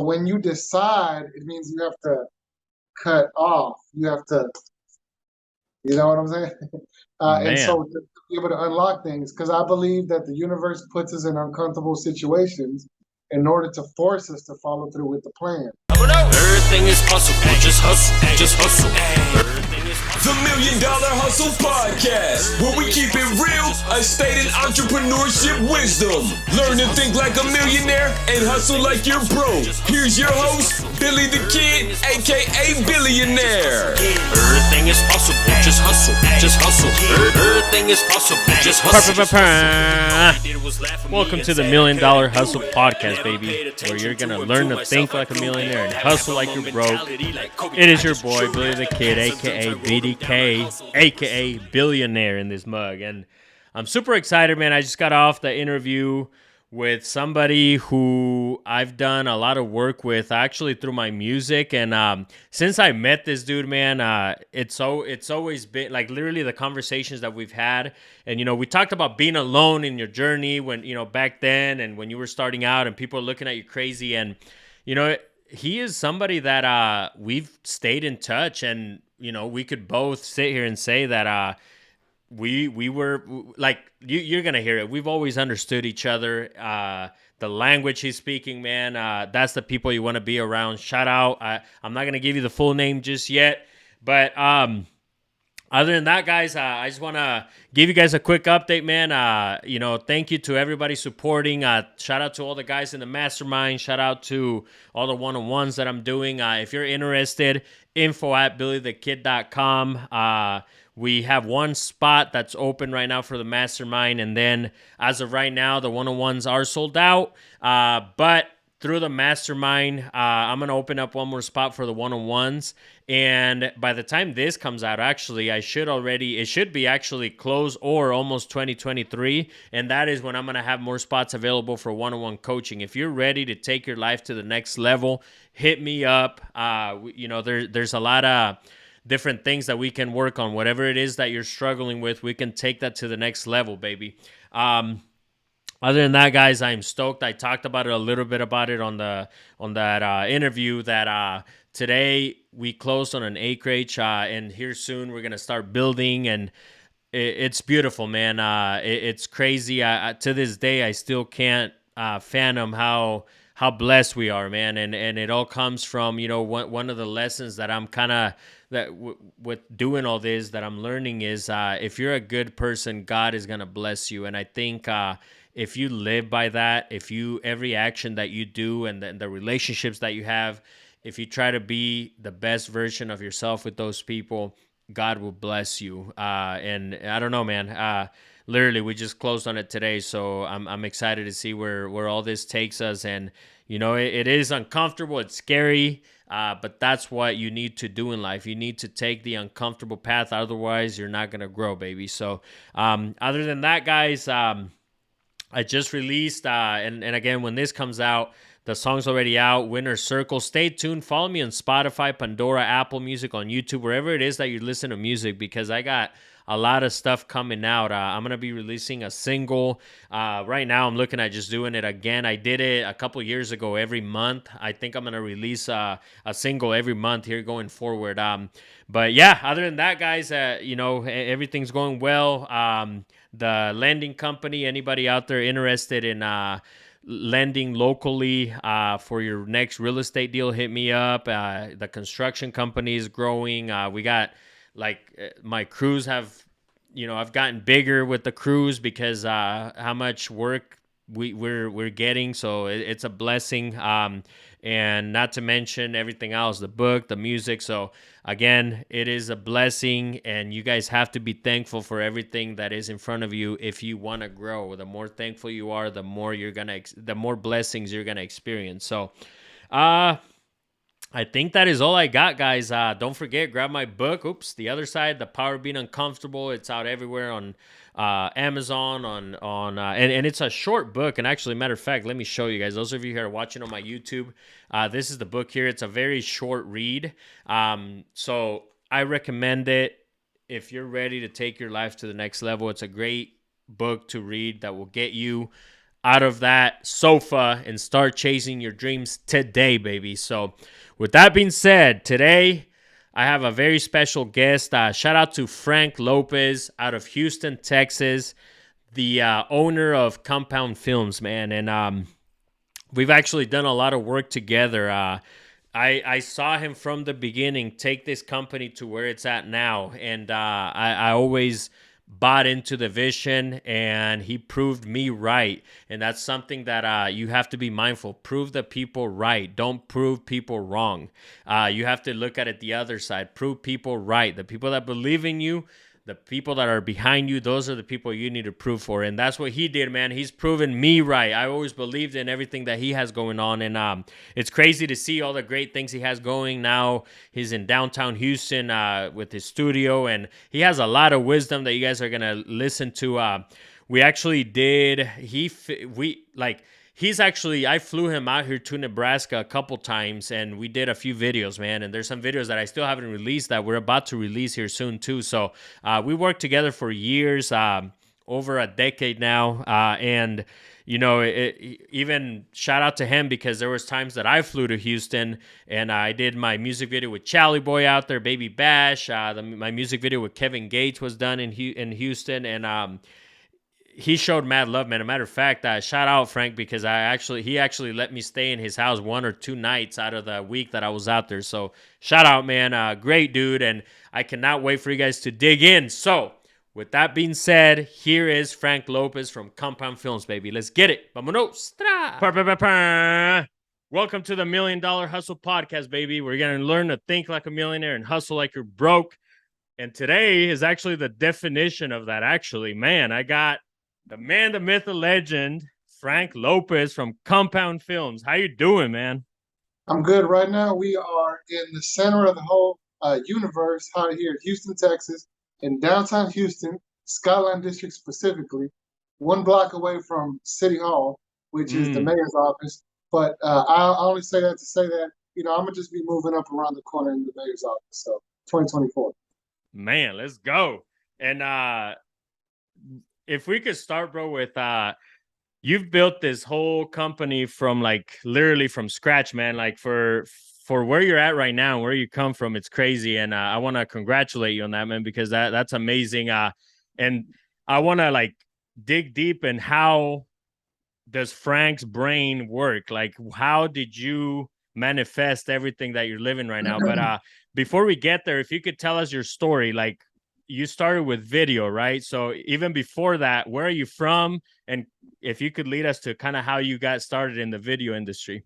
When you decide, it means you have to cut off. You have to, you know what I'm saying? And Man. so to be able to unlock things, because I believe that the universe puts us in uncomfortable situations in order to force us to follow through with the plan. Everything is possible, just hustle, just hustle. The $1,000,000 Hustle Podcast, where we keep it real, unstated entrepreneurship wisdom. Learn to think like a millionaire and hustle like you're broke. Here's your host, Billy the Kid, aka Billionaire. Everything is possible, just hustle, just hustle. Everything is possible, just hustle. Just hustle. Welcome to the $1,000,000 Hustle Podcast, baby, where you're going to learn to think like a millionaire and hustle like you're broke. It is your boy, Billy the Kid, a.k.a. BDK, a.k.a. Billionaire in this mug. And I'm super excited, man. I just got off the interview with somebody who I've done a lot of work with, actually through my music. And since I met this dude, man, it's always been like literally the conversations that we've had. And we talked about being alone in your journey when back then, and when you were starting out, and people are looking at you crazy. And he is somebody that we've stayed in touch, and we could both sit here and say that we were like you're gonna hear it. We've always understood each other. The language he's speaking, man, that's the people you want to be around. Shout out. I'm not gonna give you the full name just yet, but other than that, guys, I just want to give you guys a quick update, man. Thank you to everybody supporting. Shout out to all the guys in the mastermind. Shout out to all the one-on-ones that I'm doing. If you're interested, info@billythekid.com. We have one spot that's open right now for the mastermind, and then as of right now, the one-on-ones are sold out. But through the mastermind, I'm going to open up one more spot for the one-on-ones. And by the time this comes out, actually, it should be actually closed or almost 2023. And that is when I'm going to have more spots available for one-on-one coaching. If you're ready to take your life to the next level, hit me up. There's a lot of different things that we can work on. Whatever it is that you're struggling with, we can take that to the next level, baby. Other than that, guys, I'm stoked. I talked about it a little bit about it on that interview that today we closed on an acreage, and here soon we're gonna start building, and it's beautiful, man. It's crazy. To this day, I still can't fathom how blessed we are, man. And it all comes from one of the lessons that I'm kind of with doing all this that I'm learning is if you're a good person, God is gonna bless you, and I think. If you live by that, every action that you do and the relationships that you have, if you try to be the best version of yourself with those people, God will bless you. And I don't know, man. Literally, we just closed on it today, so I'm excited to see where all this takes us. And it is uncomfortable, it's scary, but that's what you need to do in life. You need to take the uncomfortable path, otherwise you're not gonna grow, baby. So, other than that, guys. I just released, and again, when this comes out, the song's already out, Winner Circle. Stay tuned. Follow me on Spotify, Pandora, Apple Music, on YouTube, wherever it is that you listen to music, because I got a lot of stuff coming out. I'm going to be releasing a single. Right now, I'm looking at just doing it again. I did it a couple years ago every month. I think I'm going to release a single every month here going forward. But yeah, other than that, guys, everything's going well. The lending company, anybody out there interested in lending locally for your next real estate deal, hit me up. The construction company is growing. We got my crews have, I've gotten bigger with the crews because how much work we're getting, so it's a blessing. And not to mention everything else, the book, the music. So again, it is a blessing, and you guys have to be thankful for everything that is in front of you if you want to grow. The more thankful you are, the more the more blessings you're gonna experience. So I think that is all I got, guys. Don't forget, grab my book. Oops, The Other Side, The Power of Being Uncomfortable. It's out everywhere on Amazon, and it's a short book. And actually, matter of fact, let me show you guys. Those of you who are watching on my YouTube, this is the book here. It's a very short read. So I recommend it if you're ready to take your life to the next level. It's a great book to read that will get you out of that sofa and start chasing your dreams today, baby. So with that being said, today I have a very special guest. Shout out to Frank Lopez out of Houston, Texas, the owner of Compound Films, man. And we've actually done a lot of work together. I saw him from the beginning take this company to where it's at now. And I always bought into the vision, and he proved me right. And that's something that you have to be mindful. Prove the people right. Don't prove people wrong. You have to look at it the other side. Prove people right. The people that believe in you, the people that are behind you, those are the people you need to prove for. And that's what he did, man. He's proven me right. I always believed in everything that he has going on. And it's crazy to see all the great things he has going. Now he's in downtown Houston with his studio. And he has a lot of wisdom that you guys are going to listen to. We actually did, I flew him out here to Nebraska a couple times, and we did a few videos, man. And there's some videos that I still haven't released that we're about to release here soon, too. So we worked together for years, over a decade now. And, you know, even shout out to him, because there was times that I flew to Houston and I did my music video with Charlie Boy out there, Baby Bash. My music video with Kevin Gates was done in Houston. And he showed mad love, man. A matter of fact, shout out Frank, because he actually let me stay in his house 1 or 2 nights out of the week that I was out there. So shout out, man. Great dude, and I cannot wait for you guys to dig in. So with that being said, here is Frank Lopez from Compound Films, baby. Let's get it. Vamonos. Welcome to the $1 Million Hustle Podcast, baby. We're going to learn to think like a millionaire and hustle like you're broke. And today is actually the definition of that, actually. Man, I got the man, the myth, the legend, Frank Lopez from Compound Films. How you doing, man? I'm good right now. We are in the center of the whole universe out here in Houston, Texas, in downtown Houston, Skyline District specifically, 1 block away from City Hall, which is the mayor's office. But I only say that to say that, you know, I'm going to just be moving up around the corner in the mayor's office. So 2024. Man, let's go. And if we could start, bro, with you've built this whole company from literally from scratch, man. Like for where you're at right now, where you come from, it's crazy. And I want to congratulate you on that, man, because that's amazing. And I want to dig deep in how does Frank's brain work? Like, how did you manifest everything that you're living right now? But before we get there, if you could tell us your story, like, you started with video, right? So even before that, where are you from? And if you could lead us to kind of how you got started in the video industry.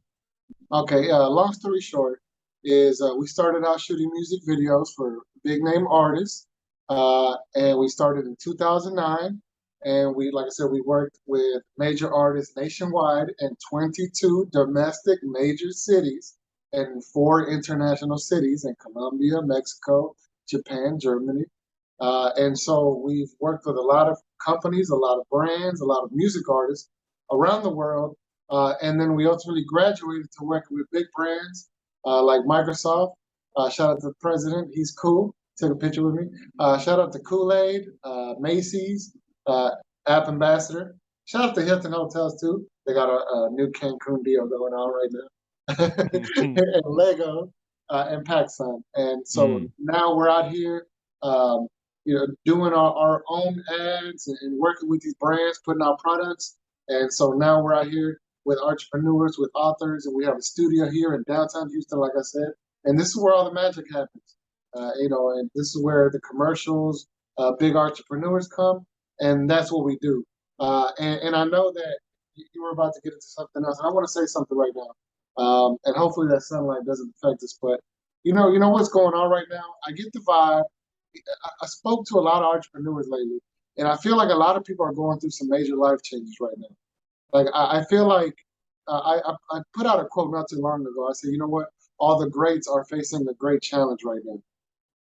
Okay, long story short is we started out shooting music videos for big name artists. And we started in 2009. And like I said, we worked with major artists nationwide in 22 domestic major cities and 4 international cities in Colombia, Mexico, Japan, Germany. And so we've worked with a lot of companies, a lot of brands, a lot of music artists around the world. And then we ultimately graduated to working with big brands like Microsoft. Shout out to the president. He's cool. Took a picture with me. Shout out to Kool-Aid, Macy's, App Ambassador. Shout out to Hilton Hotels, too. They got a new Cancun deal going on right now. And Lego and PacSun. And so now we're out here doing our own ads and working with these brands, putting out products. And so now we're out here with entrepreneurs, with authors, and we have a studio here in downtown Houston, like I said. And this is where all the magic happens, and this is where the commercials, big entrepreneurs come, and that's what we do. And I know that you were about to get into something else, and I want to say something right now. And hopefully that sunlight doesn't affect us, but you know what's going on right now? I get the vibe. I spoke to a lot of entrepreneurs lately, and I feel like a lot of people are going through some major life changes right now. Like I feel like I put out a quote not too long ago. I said, you know what? All the greats are facing a great challenge right now,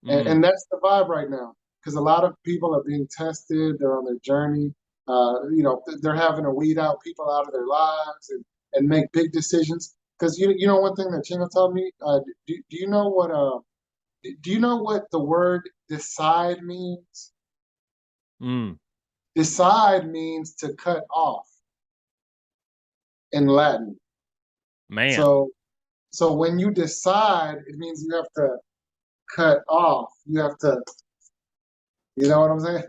and that's the vibe right now. Because a lot of people are being tested. They're on their journey. They're having to weed out people out of their lives and make big decisions. Because you know one thing that Chingo told me. Do you know what Do you know what the word decide means? Decide means to cut off. in Latin. Man. So when you decide, it means you have to cut off. You have to, you know what I'm saying?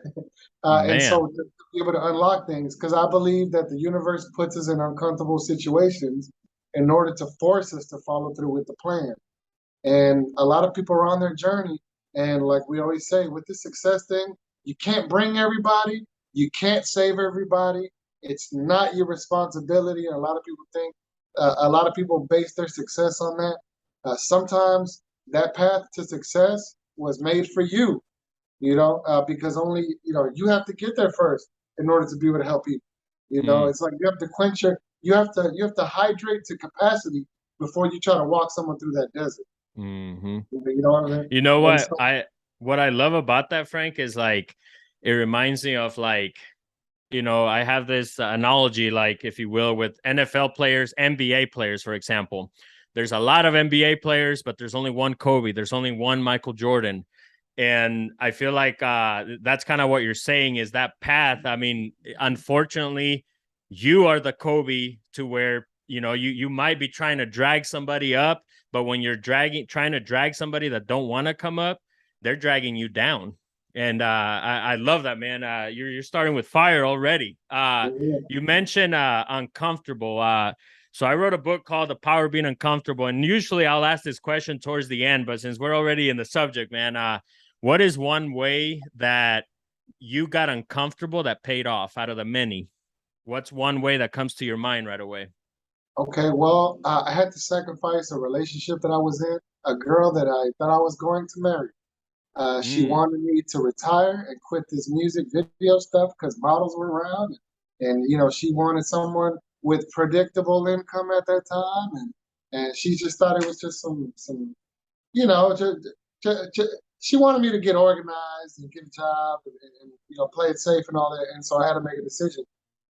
And Man. so to be able to unlock things, because I believe that the universe puts us in uncomfortable situations in order to force us to follow through with the plan. And a lot of people are on their journey. And like we always say, with the success thing, you can't bring everybody. You can't save everybody. It's not your responsibility. And a lot of people think, a lot of people base their success on that. Sometimes that path to success was made for you, because only, you have to get there first in order to be able to help people. It's like you have to you have to hydrate to capacity before you try to walk someone through that desert. Mm-hmm. You know what I mean? You know And what so, what I love about that, Frank, is like it reminds me of like, I have this analogy, like if you will, with NFL players, NBA players, for example. There's a lot of NBA players, but there's only one Kobe. There's only one Michael Jordan. And I feel like that's kind of what you're saying is that path. I mean, unfortunately, you are the Kobe to where, you might be trying to drag somebody up, but when you're trying to drag somebody that don't want to come up, they're dragging you down. And I love that, man. You're starting with fire already. yeah. You mentioned uncomfortable. So I wrote a book called The Power of Being Uncomfortable. And usually I'll ask this question towards the end, but since we're already in the subject, man, what is one way that you got uncomfortable that paid off out of the many? What's one way that comes to your mind right away? Okay, well, I had to sacrifice a relationship that I was in, a girl that I thought I was going to marry. She Mm, wanted me to retire and quit this music video stuff because models were around, and she wanted someone with predictable income at that time, and she just thought it was just some she wanted me to get organized and get a job and play it safe and all that, and so I had to make a decision,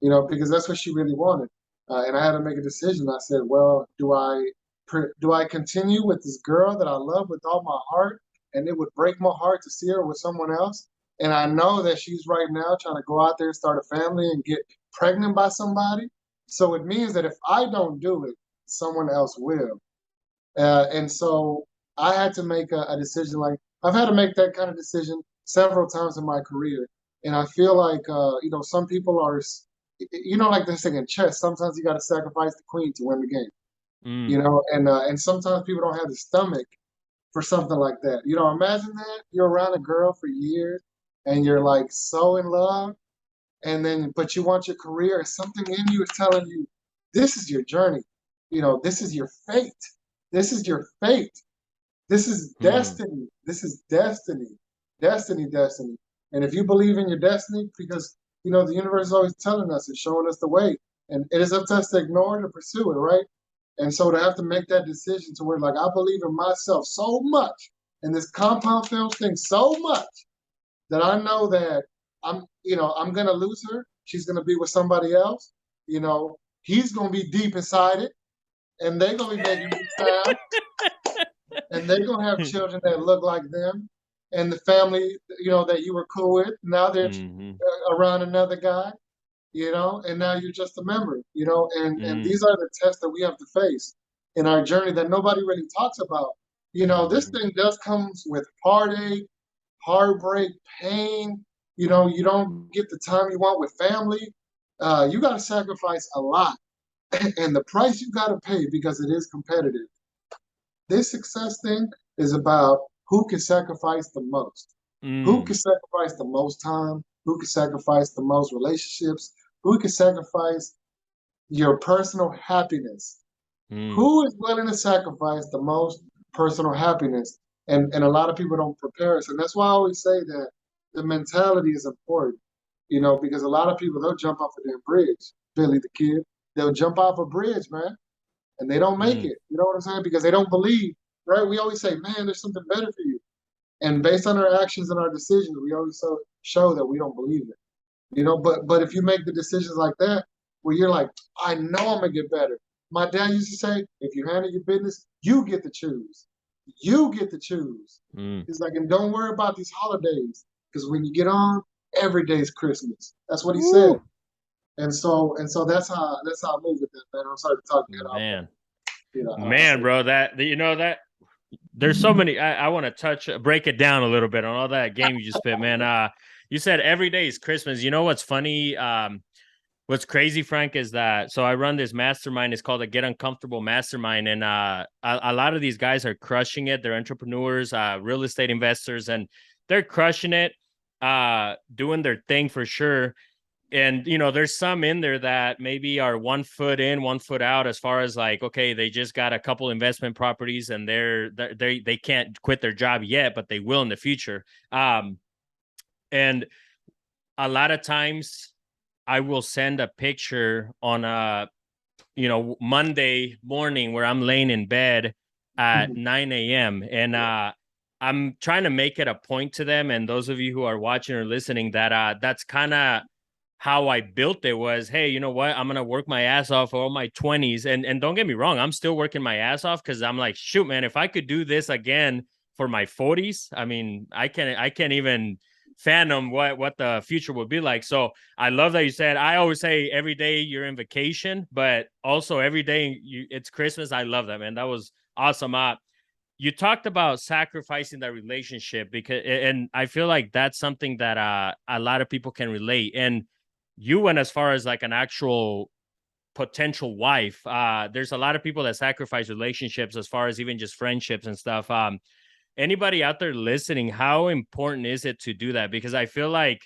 because that's what she really wanted, and I had to make a decision. I said, well, do I continue with this girl that I love with all my heart? And it would break my heart to see her with someone else. And I know that she's right now trying to go out there, start a family, and get pregnant by somebody. So it means that if I don't do it, someone else will. And so I had to make a decision. Like I've had to make that kind of decision several times in my career. And I feel like, some people are, like they're saying in chess, sometimes you got to sacrifice the queen to win the game, mm, and sometimes people don't have the stomach for something like that. Imagine that you're around a girl for years and you're like so in love, but you want your career, and something in you is telling you, this is your journey. This is your fate. This is your fate. This is mm, destiny. This is destiny. Destiny, destiny. And if you believe in your destiny, because the universe is always telling us and showing us the way, and it is up to us to ignore it or pursue it, right? And so to have to make that decision to where like I believe in myself so much and this compound film thing so much that I know that I'm gonna lose her. She's gonna be with somebody else. He's gonna be deep inside it, and they're gonna be making me sound, and they're gonna have children that look like them, and the family that you were cool with. Now they're mm, around another guy, and now you're just a member, and mm, these are the tests that we have to face in our journey that nobody really talks about. This mm, thing does comes with heartache, heartbreak, pain. You don't get the time you want with family. You got to sacrifice a lot, and the price you got to pay because it is competitive. This success thing is about who can sacrifice the most. Who mm, can sacrifice the most time? Who can sacrifice the most relationships? Who can sacrifice your personal happiness? mm, Who is willing to sacrifice the most personal happiness? And a lot of people don't prepare us. And that's why I always say that the mentality is important, because a lot of people, they'll jump off a damn bridge. Billy the Kid, they'll jump off a bridge, man, and they don't make mm, it. You know what I'm saying? Because they don't believe, right? We always say, man, there's something better for you. And based on our actions and our decisions, we always show that we don't believe it. But if you make the decisions like that, where you're like, I know I'm gonna get better. My dad used to say, if you handle your business, you get to choose. You get to choose. mm. He's like, and don't worry about these holidays, because when you get on, every day's Christmas. That's what he said. Woo. And so that's how I move with that, man. I'm sorry to talk your head off, but Man, you know, man, bro, that you know that there's so many. I want to break it down a little bit on all that game you just spit, man. You said every day is Christmas. You know what's funny? What's crazy, Frank, is that so I run this mastermind. It's called the Get Uncomfortable Mastermind, and a lot of these guys are crushing it. They're entrepreneurs, real estate investors, and they're crushing it, doing their thing for sure. And you know, there's some in there that maybe are 1 foot in, 1 foot out, as far as like, okay, they just got a couple investment properties and they can't quit their job yet, but they will in the future. And a lot of times I will send a picture on a Monday morning where I'm laying in bed at 9 a.m. and I'm trying to make it a point to them, and those of you who are watching or listening, that that's kind of how I built it. Was, hey, you know what? I'm gonna work my ass off for all my 20s, and don't get me wrong, I'm still working my ass off because I'm like, shoot, man, if I could do this again for my 40s, I mean, I can't even fathom what the future would be like. So I love that you said. I always say every day you're in vacation, but also every day it's Christmas. I love that, man. That was awesome. You talked about sacrificing that relationship and I feel like that's something that a lot of people can relate. And you went as far as like an actual potential wife. There's a lot of people that sacrifice relationships as far as even just friendships and stuff. Anybody out there listening, how important is it to do that? Because I feel like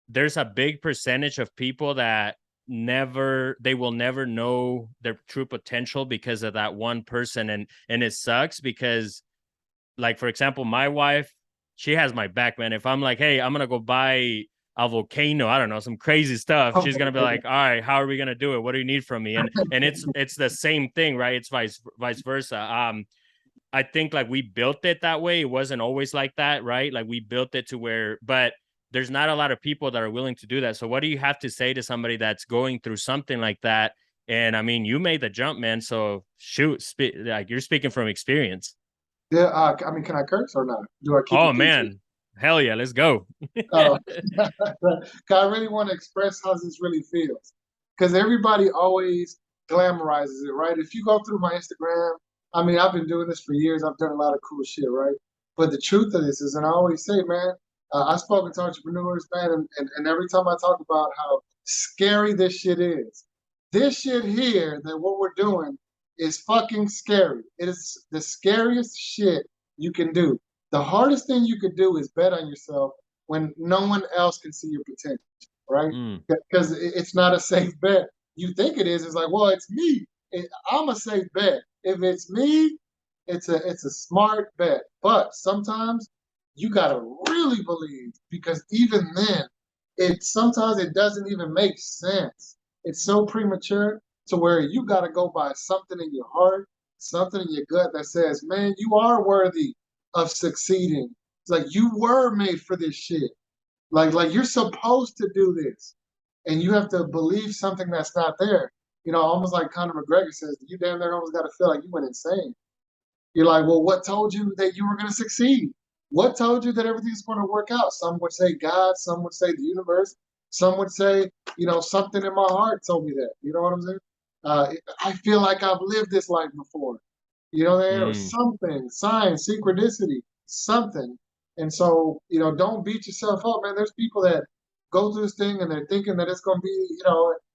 there's a big percentage of people that they will never know their true potential because of that one person. And it sucks because, like, for example, my wife, she has my back, man. If I'm like, hey, I'm gonna go buy a volcano, I don't know, some crazy stuff, she's gonna be like, all right, how are we gonna do it? What do you need from me? And it's the same thing, right? It's vice versa. I think like we built it that way. It wasn't always like that, right? Like we built it to where, but there's not a lot of people that are willing to do that. So what do you have to say to somebody that's going through something like that? And I mean, you made the jump, man. So shoot, like you're speaking from experience. yeah. I mean, can I curse or not? Do I keep Oh it PG? man, hell yeah, let's go. Oh, 'cause I really want to express how this really feels. Because everybody always glamorizes it, right? If you go through my Instagram, I mean, I've been doing this for years. I've done a lot of cool shit, right? But the truth of this is, and I always say, man, I've spoken to entrepreneurs, man, and every time I talk about how scary this shit is, this shit here, that what we're doing is fucking scary. It is the scariest shit you can do. The hardest thing you could do is bet on yourself when no one else can see your potential, right? Mm, Because it's not a safe bet. You think it is. It's like, well, it's me. I'm a safe bet. If it's me, it's a smart bet. But sometimes you gotta really believe because even then, sometimes it doesn't even make sense. It's so premature to where you gotta go by something in your heart, something in your gut that says, man, you are worthy of succeeding. It's like you were made for this shit. Like you're supposed to do this. And you have to believe something that's not there. You know, almost like Conor McGregor says, you damn near almost got to feel like you went insane. You're like, well, what told you that you were going to succeed? What told you that everything's going to work out? Some would say God, some would say the universe, some would say, something in my heart told me that. You know what I'm saying? I feel like I've lived this life before. You know that, or mm. something, signs, synchronicity, something. And so, don't beat yourself up, man. There's people that go through this thing and they're thinking that it's gonna be,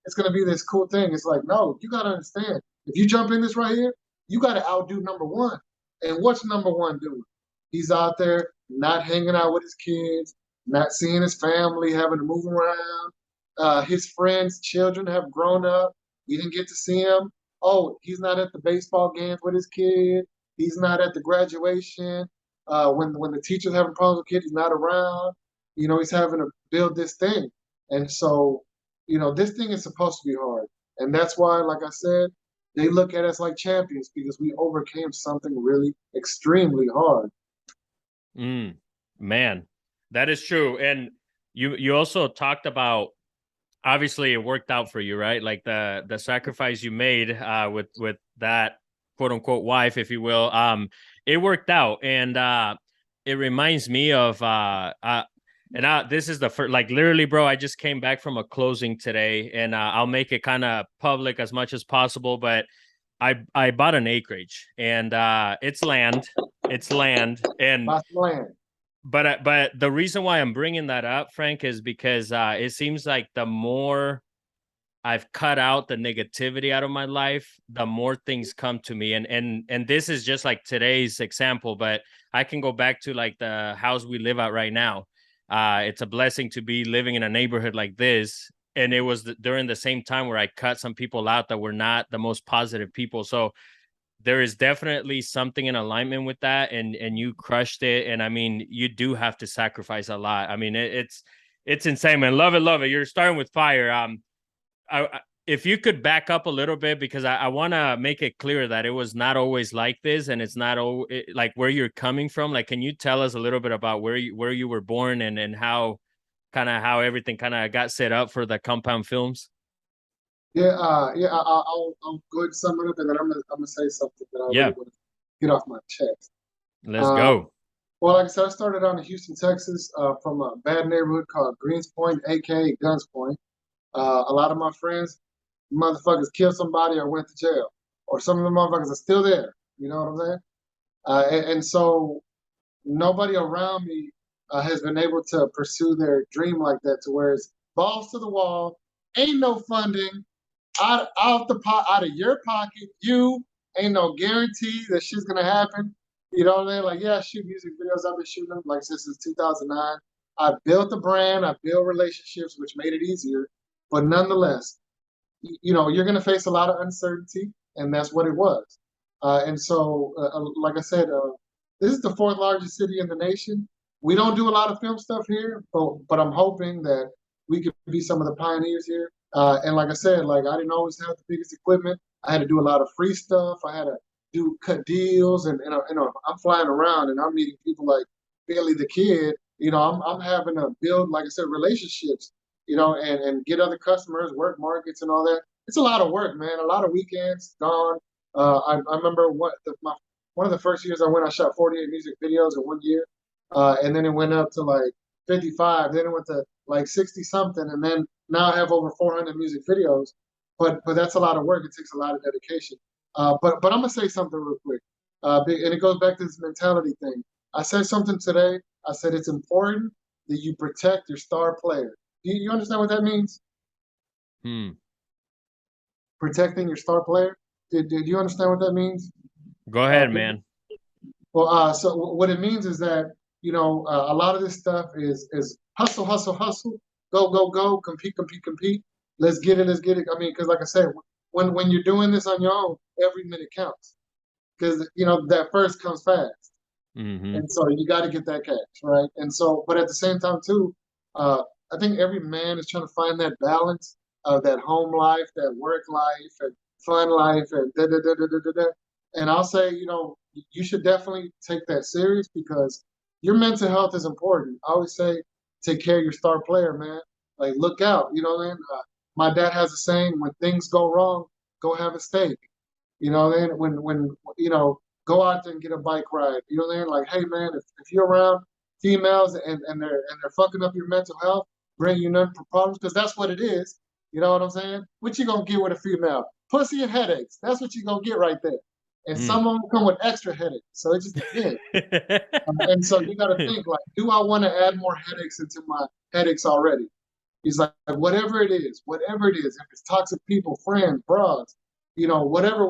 it's gonna be this cool thing. It's like, no, you gotta understand. If you jump in this right here, you gotta outdo number one. And what's number one doing? He's out there not hanging out with his kids, not seeing his family, having to move around. His friends' children have grown up. He didn't get to see them. Oh, he's not at the baseball games with his kid. He's not at the graduation. When the teacher's having problems with kids, he's not around. He's having to build this thing. And so, this thing is supposed to be hard. And that's why, like I said, they look at us like champions because we overcame something really extremely hard. Man, that is true. And you also talked about, obviously it worked out for you, right? Like the sacrifice you made with that quote unquote wife, if you will. It worked out. And it reminds me of And this is the first, like literally, bro, I just came back from a closing today, and I'll make it kind of public as much as possible. But I bought an acreage, and it's land, and Lots of land. but the reason why I'm bringing that up, Frank, is because it seems like the more I've cut out the negativity out of my life, the more things come to me. And this is just like today's example, but I can go back to like the house we live at right now. It's a blessing to be living in a neighborhood like this. And it was during the same time where I cut some people out that were not the most positive people. So there is definitely something in alignment with that, and you crushed it. And I mean, you do have to sacrifice a lot. I mean, it's insane, man. Love it. You're starting with fire. If you could back up a little bit, because I want to make it clear that it was not always like this, and it's not like where you're coming from. Like, can you tell us a little bit about where you were born, and how everything kind of got set up for the compound films? I'll go ahead and sum it up, and then I'm gonna say something that I Yeah, really want to get off my chest. let's Um, go. well, like I said, I started out in Houston, Texas, from a bad neighborhood called Greenspoint, aka Guns Point. A lot of my friends, motherfuckers, killed somebody or went to jail, or some of the motherfuckers are still there. You know what I'm saying? And so nobody around me has been able to pursue their dream like that, to where it's balls to the wall, ain't no funding, out of your pocket. You ain't no guarantee that shit's gonna happen. You know what I mean? Like, yeah, I shoot music videos. I've been shooting them like since 2009. I built a brand. I built relationships, which made it easier. But nonetheless, you know, you're gonna face a lot of uncertainty, and that's what it was. And so, like I said, this is the fourth largest city in the nation. We don't do a lot of film stuff here, but I'm hoping that we could be some of the pioneers here. And like I said, like I didn't always have the biggest equipment. I had to do a lot of free stuff. I had to cut deals, and you know, I'm flying around and I'm meeting people like Billy the Kid. You know, I'm having to build, like I said, relationships. You know, and get other customers, work markets, and all that. It's a lot of work, man. A lot of weekends gone. I remember one of the first years I went, I shot 48 music videos in 1 year, and then it went up to like 55. Then it went to like 60 something, and then now I have over 400 music videos. But that's a lot of work. It takes a lot of dedication. But I'm gonna say something real quick, and it goes back to this mentality thing. I said something today. I said it's important that you protect your star player. Do you understand what that means? Hmm. Protecting your star player. Did you understand what that means? Go Uh, ahead, man. well, so what it means is that, you know, a lot of this stuff is hustle, hustle, hustle, go, go, go, compete, compete, compete. Let's get it, let's get it. I mean, because like I said, when you're doing this on your own, every minute counts. Because you know that first comes fast. Mm-hmm. And so you got to get that cash, right? And so, but at the same time too, uh, I think every man is trying to find that balance of that home life, that work life, and fun life, and da da da da da da. Da. And I'll say, you know, you should definitely take that serious, because your mental health is important. I always say, take care of your star player, man. Like, look out. You know what I mean? My dad has a saying: when things go wrong, go have a steak. You know, then when you know, go out there and get a bike ride. You know what I mean? Like, hey man, if you're around females and they're fucking up your mental health, bring you none for problems, because that's what it is. You know what I'm saying? What you gonna get with a female? Pussy and headaches. That's what you gonna get right there. And Mm. some of them come with extra headaches. So it just depends. And so you got to think, like, do I want to add more headaches into my headaches already? He's like, whatever it is, if it's toxic people, friends, bras, you know, whatever,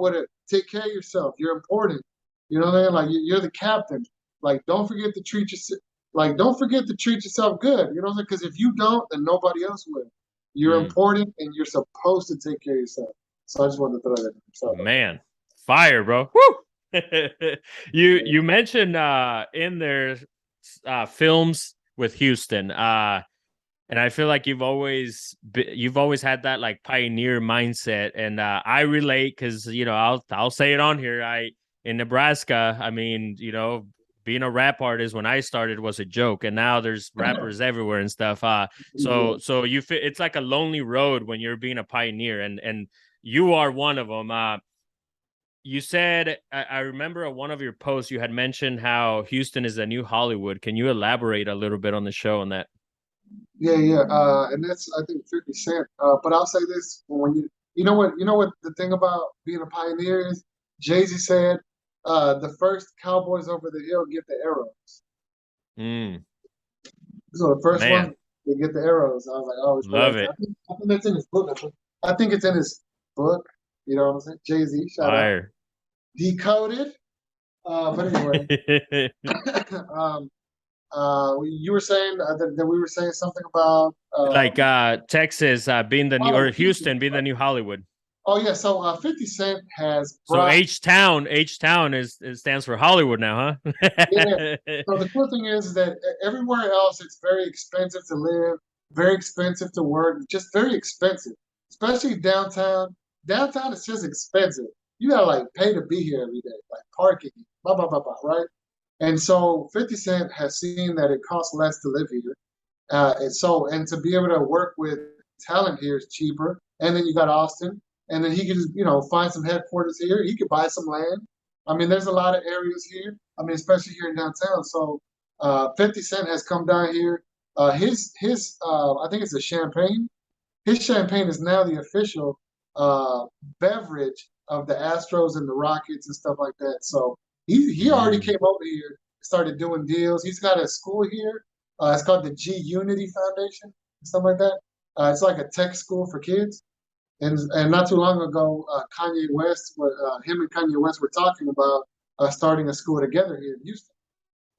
take care of yourself. You're important. You know what I mean? Like, you're the captain. Like, don't forget to treat yourself. Like, don't forget to treat yourself good. You know what I'm saying? Because if you don't, then nobody else will. You're Mm. important, and you're supposed to take care of yourself. So I just wanted to throw that in. Sorry about that. Man, fire, bro. Woo! You mentioned in their films with Houston, and I feel like you've always had that like pioneer mindset, and I relate because you know I'll say it on here. In Nebraska, I mean, you know, being a rap artist when I started was a joke, and now there's rappers everywhere and stuff. So it's like a lonely road when you're being a pioneer, and you are one of them. You said, I remember on one of your posts, you had mentioned how Houston is the new Hollywood. Can you elaborate a little bit on the show on that? Yeah. And that's I think 50 Cent. But I'll say this: when you know what the thing about being a pioneer is, Jay-Z said, the first cowboys over the hill get the arrows. Mm, So the first man, one, they get the arrows. I was like, oh, so love that's it. I think that's in his book. I think it's in his book. You know what I'm saying? Jay-Z, shout out. Fire. Decoded. But anyway, um, you were saying that we were saying something about Like Texas being the new, or Houston. Houston being the new Hollywood. Oh yeah, so 50 Cent has So brought. H Town is it stands for Hollywood now, Yeah. huh? So the cool thing is that everywhere else it's very expensive to live, very expensive to work, just very expensive. Especially downtown. Downtown is just expensive. You gotta like pay to be here every day, like parking, blah blah blah blah, right? And so 50 Cent has seen that it costs less to live here. And to be able to work with talent here is cheaper. And then you got Austin, and then he could just find some headquarters here. He could buy some land. I mean, there's a lot of areas here. I mean, especially here in downtown. So 50 Cent has come down here. His I think it's a champagne. His champagne is now the official uh, beverage of the Astros and the Rockets and stuff like that. So he already Mm. came over here, started doing deals. He's got a school here. It's called the G Unity Foundation, something like that. It's like a tech school for kids. And not too long ago, him and Kanye West were talking about starting a school together here in Houston.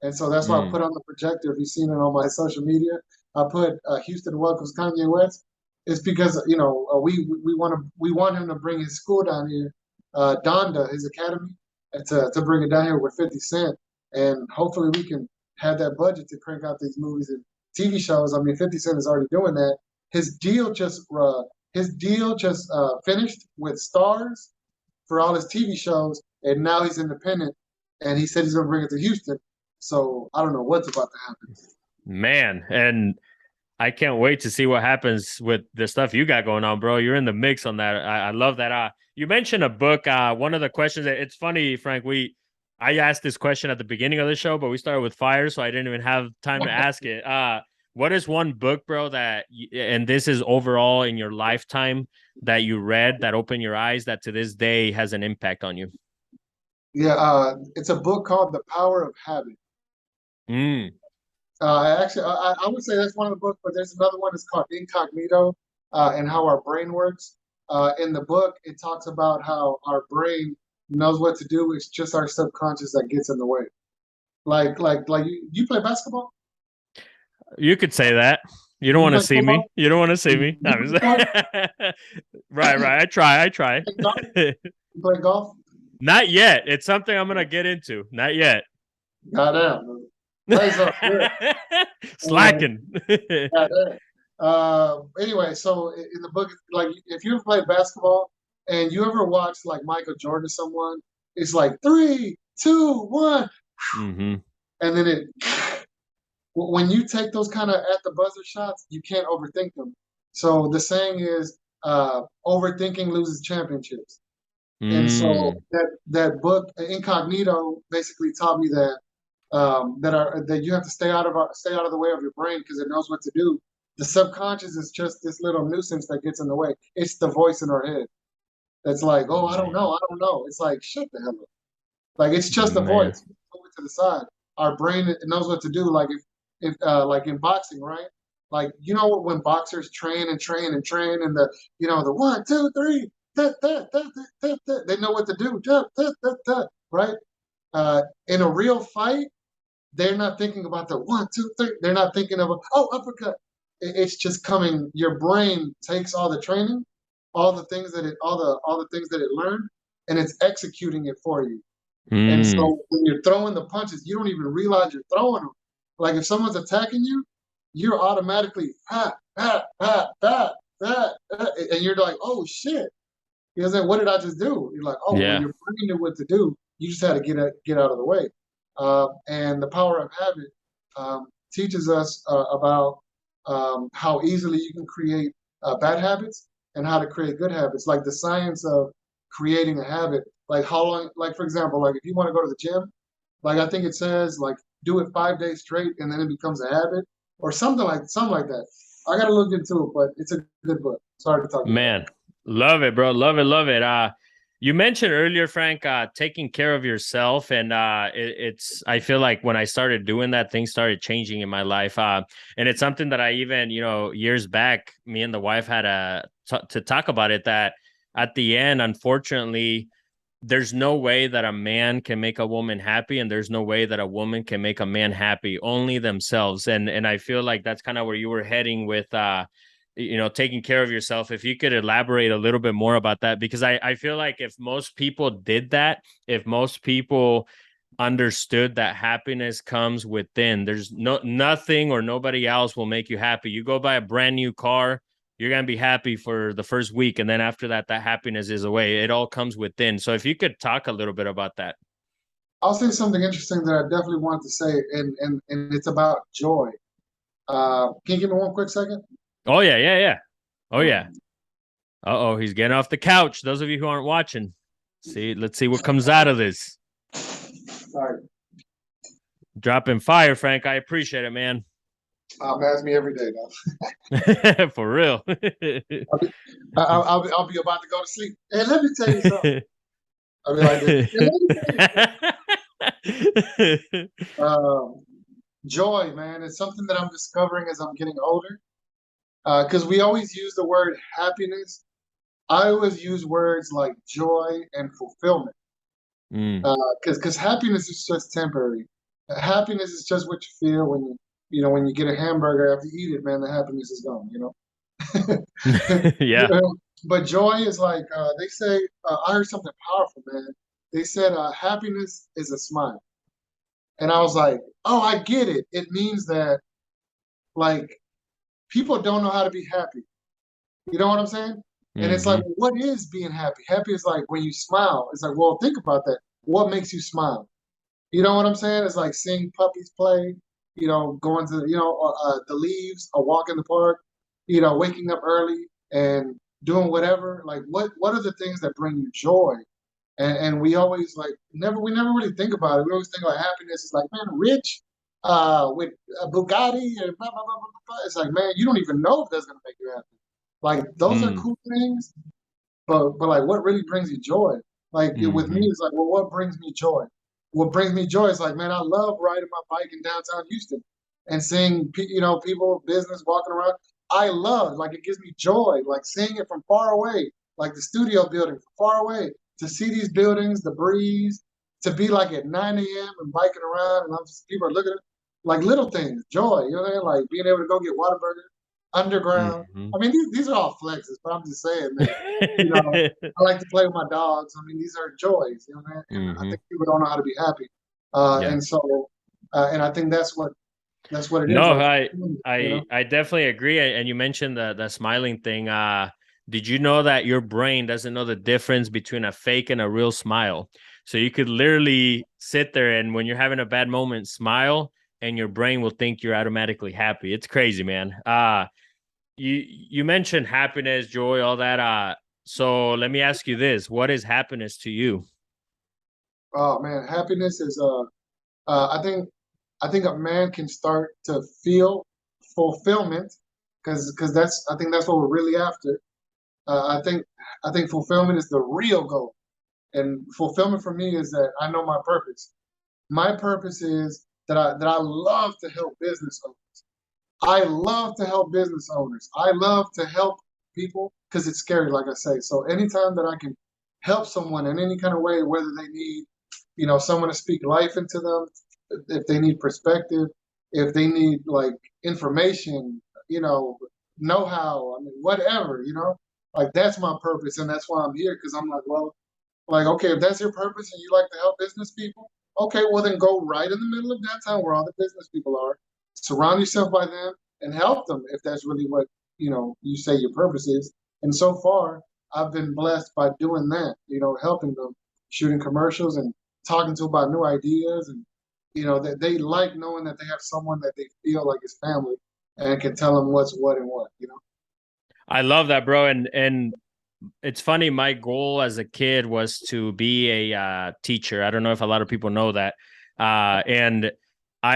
And so that's why I Mm. put on the projector. If you've seen it on my social media, I put Houston welcomes Kanye West. It's because we want him to bring his school down here, Donda, his academy, and to bring it down here with 50 Cent, and hopefully we can have that budget to crank out these movies and TV shows. I mean, 50 Cent is already doing that. His deal just finished with Stars for all his TV shows, and now he's independent, and he said he's going to bring it to Houston. So I don't know what's about to happen. Man, and I can't wait to see what happens with the stuff you got going on, bro. You're in the mix on that. I love that. You mentioned a book. One of the questions. It's funny, Frank. I asked this question at the beginning of the show, but we started with fire, so I didn't even have time to ask it. What is one book, bro, and this is overall in your lifetime that you read that opened your eyes that to this day has an impact on you? Yeah, it's a book called The Power of Habit. Mm. I would say that's one of the books, but there's another one that's called Incognito, and how our brain works. In the book, it talks about how our brain knows what to do. It's just our subconscious that gets in the way. Like you play basketball? You could say that. You don't You want to play see me. football? You don't want to see You me. play sports? Right. I try. You play golf? You play golf? Not yet. It's something I'm gonna get into. Not yet. Goddamn. Play some good. Slacking. Goddamn. Anyway, so in the book, like if you ever played basketball and you ever watched like Michael Jordan or someone, it's like 3, 2, 1, Hmm. and then when you take those kind of at the buzzer shots, you can't overthink them. So the saying is, overthinking loses championships. And so Mm. that book, Incognito, basically taught me that you have to stay out of the way of your brain because it knows what to do. The subconscious is just this little nuisance that gets in the way. It's the voice in our head that's like, oh, I don't Man. know, I don't know. It's like, shut the hell up. Like it's just a Man. voice. Move it to the side. Our brain knows what to do. Like if like in boxing, right? Like when boxers train and train and train, and the 1, 2, 3, they know what to do. Right? In a real fight, they're not thinking about the 1, 2, 3. They're not thinking of uppercut. It's just coming. Your brain takes all the training, all the things that it learned, and it's executing it for you. And Mm. so when you're throwing the punches, you don't even realize you're throwing them. Like if someone's attacking you, you're automatically and you're like, oh shit. You know what I'm saying? What did I just do? You're like, oh, well, Yeah. your brain knew what to do. You just had to get out of the way. And the power of habit teaches us about how easily you can create bad habits and how to create good habits. Like the science of creating a habit. Like how long? Like for example, like if you want to go to the gym, like I think it says like do it 5 days straight and then it becomes a habit. or something like that. I gotta look into it, but it's a good book. Sorry to talk to you about Man, love it, bro. Love it, love it. You mentioned earlier, Frank, taking care of yourself, and it's. I feel like when I started doing that, things started changing in my life. And it's something that I even, years back, me and the wife had to talk about it. That at the end, unfortunately, there's no way that a man can make a woman happy, and there's no way that a woman can make a man happy. Only themselves. And I feel like that's kind of where you were heading with taking care of yourself. If you could elaborate a little bit more about that, because I feel like if most people did that, if most people understood that happiness comes within, there's nothing or nobody else will make you happy. You go buy a brand new car, you're going to be happy for the first week, and then after that happiness is away. It all comes within. So if you could talk a little bit about that. I'll say something interesting that I definitely wanted to say, and it's about joy. Can you give me one quick second? Oh yeah. Oh yeah. Uh-oh, he's getting off the couch. Those of you who aren't watching, let's see what comes out of this. Sorry. Dropping fire, Frank. I appreciate it, man. Ask me every day, though. For real. I'll be about to go to sleep. Hey, let me tell you something. I'll be like this. Hey, let me tell you something. Joy, man, is something that I'm discovering as I'm getting older. Because we always use the word happiness. I always use words like joy and fulfillment. Because happiness is just temporary. Happiness is just what you feel when you get a hamburger after you eat it, man. The happiness is gone. Yeah. But joy is like they say. I heard something powerful, man. They said happiness is a smile, and I was like, oh, I get it. It means that like people don't know how to be happy. You know what I'm saying? And it's like, what is being happy? Happy is like when you smile. It's like, well, think about that. What makes you smile? You know what I'm saying? It's like seeing puppies play, going to, the leaves, a walk in the park, waking up early and doing whatever. Like, what are the things that bring you joy? And we always we never really think about it. We always think like happiness is like, man, rich, with a Bugatti and blah, blah, blah, blah, blah. It's like, man, you don't even know if that's going to make you happy. Like, those are cool things, but like, what really brings you joy? Like, with me, it's like, well, what brings me joy? What brings me joy is like, man, I love riding my bike in downtown Houston and seeing, people, business walking around. I love, like, it gives me joy, like seeing it from far away, like the studio building from far away, to see these buildings, the breeze, to be like at 9 a.m. and biking around and people are looking at like little things, joy, you know what I mean? Like being able to go get Whataburger underground. I mean, these are all flexes, but I'm just saying that, I like to play with my dogs. I mean, these are joys, man? And I think people don't know how to be happy. And so, and I think that's what it is. No, like, I definitely agree. And you mentioned the smiling thing. Did you know that your brain doesn't know the difference between a fake and a real smile? So you could literally sit there and when you're having a bad moment, smile, and your brain will think you're automatically happy. It's crazy, man. You mentioned happiness, joy, all that. So let me ask you this: what is happiness to you? Oh man, happiness is I think a man can start to feel fulfillment because I think that's what we're really after. I think fulfillment is the real goal. And fulfillment for me is that I know my purpose. My purpose is that I love to help business owners. I love to help business owners. I love to help people because it's scary, like I say. So anytime that I can help someone in any kind of way, whether they need, someone to speak life into them, if they need perspective, if they need like information, know-how, I mean, whatever, like that's my purpose and that's why I'm here because I'm like, well, like, okay, if that's your purpose and you like to help business people, okay, well then go right in the middle of downtown where all the business people are. Surround yourself by them and help them if that's really what, you say your purpose is. And so far, I've been blessed by doing that, helping them, shooting commercials and talking to them about new ideas and, that they like knowing that they have someone that they feel like is family and can tell them what's what and what. I love that, bro. And it's funny. My goal as a kid was to be a teacher. I don't know if a lot of people know that. And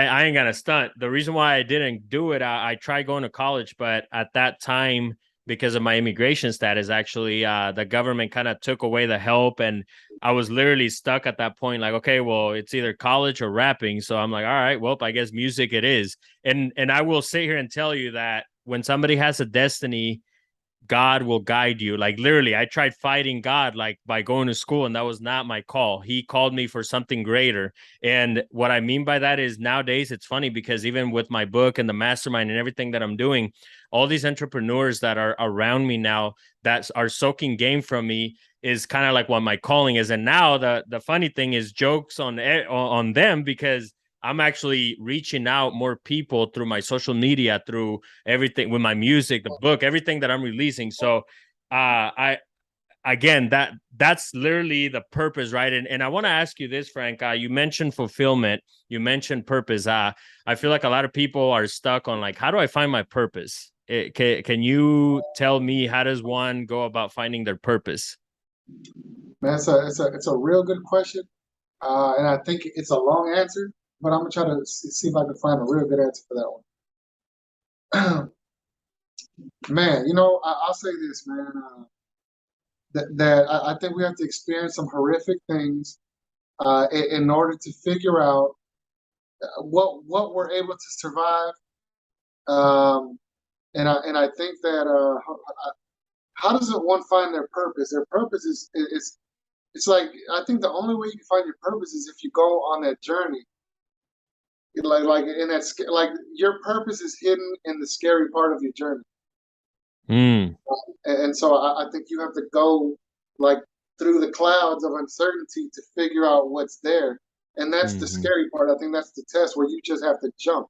I ain't gonna stunt. The reason why I didn't do it, I tried going to college, but at that time, because of my immigration status, actually, the government kind of took away the help, and I was literally stuck at that point. Like, okay, well, it's either college or rapping. So I'm like, all right, well, I guess music it is. And I will sit here and tell you that when somebody has a destiny, God will guide you. Like literally, I tried fighting God like by going to school, and that was not my call. He called me for something greater. And what I mean by that is nowadays it's funny because even with my book and the mastermind and everything that I'm doing, all these entrepreneurs that are around me now that are soaking game from me is kind of like what my calling is. And now the funny thing is jokes on them because I'm actually reaching out more people through my social media, through everything with my music, the book, everything that I'm releasing. So I again that's literally the purpose, right? And I want to ask you this, Frank. You mentioned fulfillment, you mentioned purpose. I feel like a lot of people are stuck on like, how do I find my purpose? Can you tell me how does one go about finding their purpose? Man, it's a real good question, and I think it's a long answer, but I'm gonna try to see if I can find a real good answer for that one. Man, I'll say this, man. That I think we have to experience some horrific things in order to figure out what we're able to survive. Um, and I think that how does it one find their purpose? Their purpose is it's like I think the only way you can find your purpose is if you go on that journey. Like in that like your purpose is hidden in the scary part of your journey. Mm. And so I think you have to go like through the clouds of uncertainty to figure out what's there. And that's the Mm-hmm. scary part. I think that's the test where you just have to jump.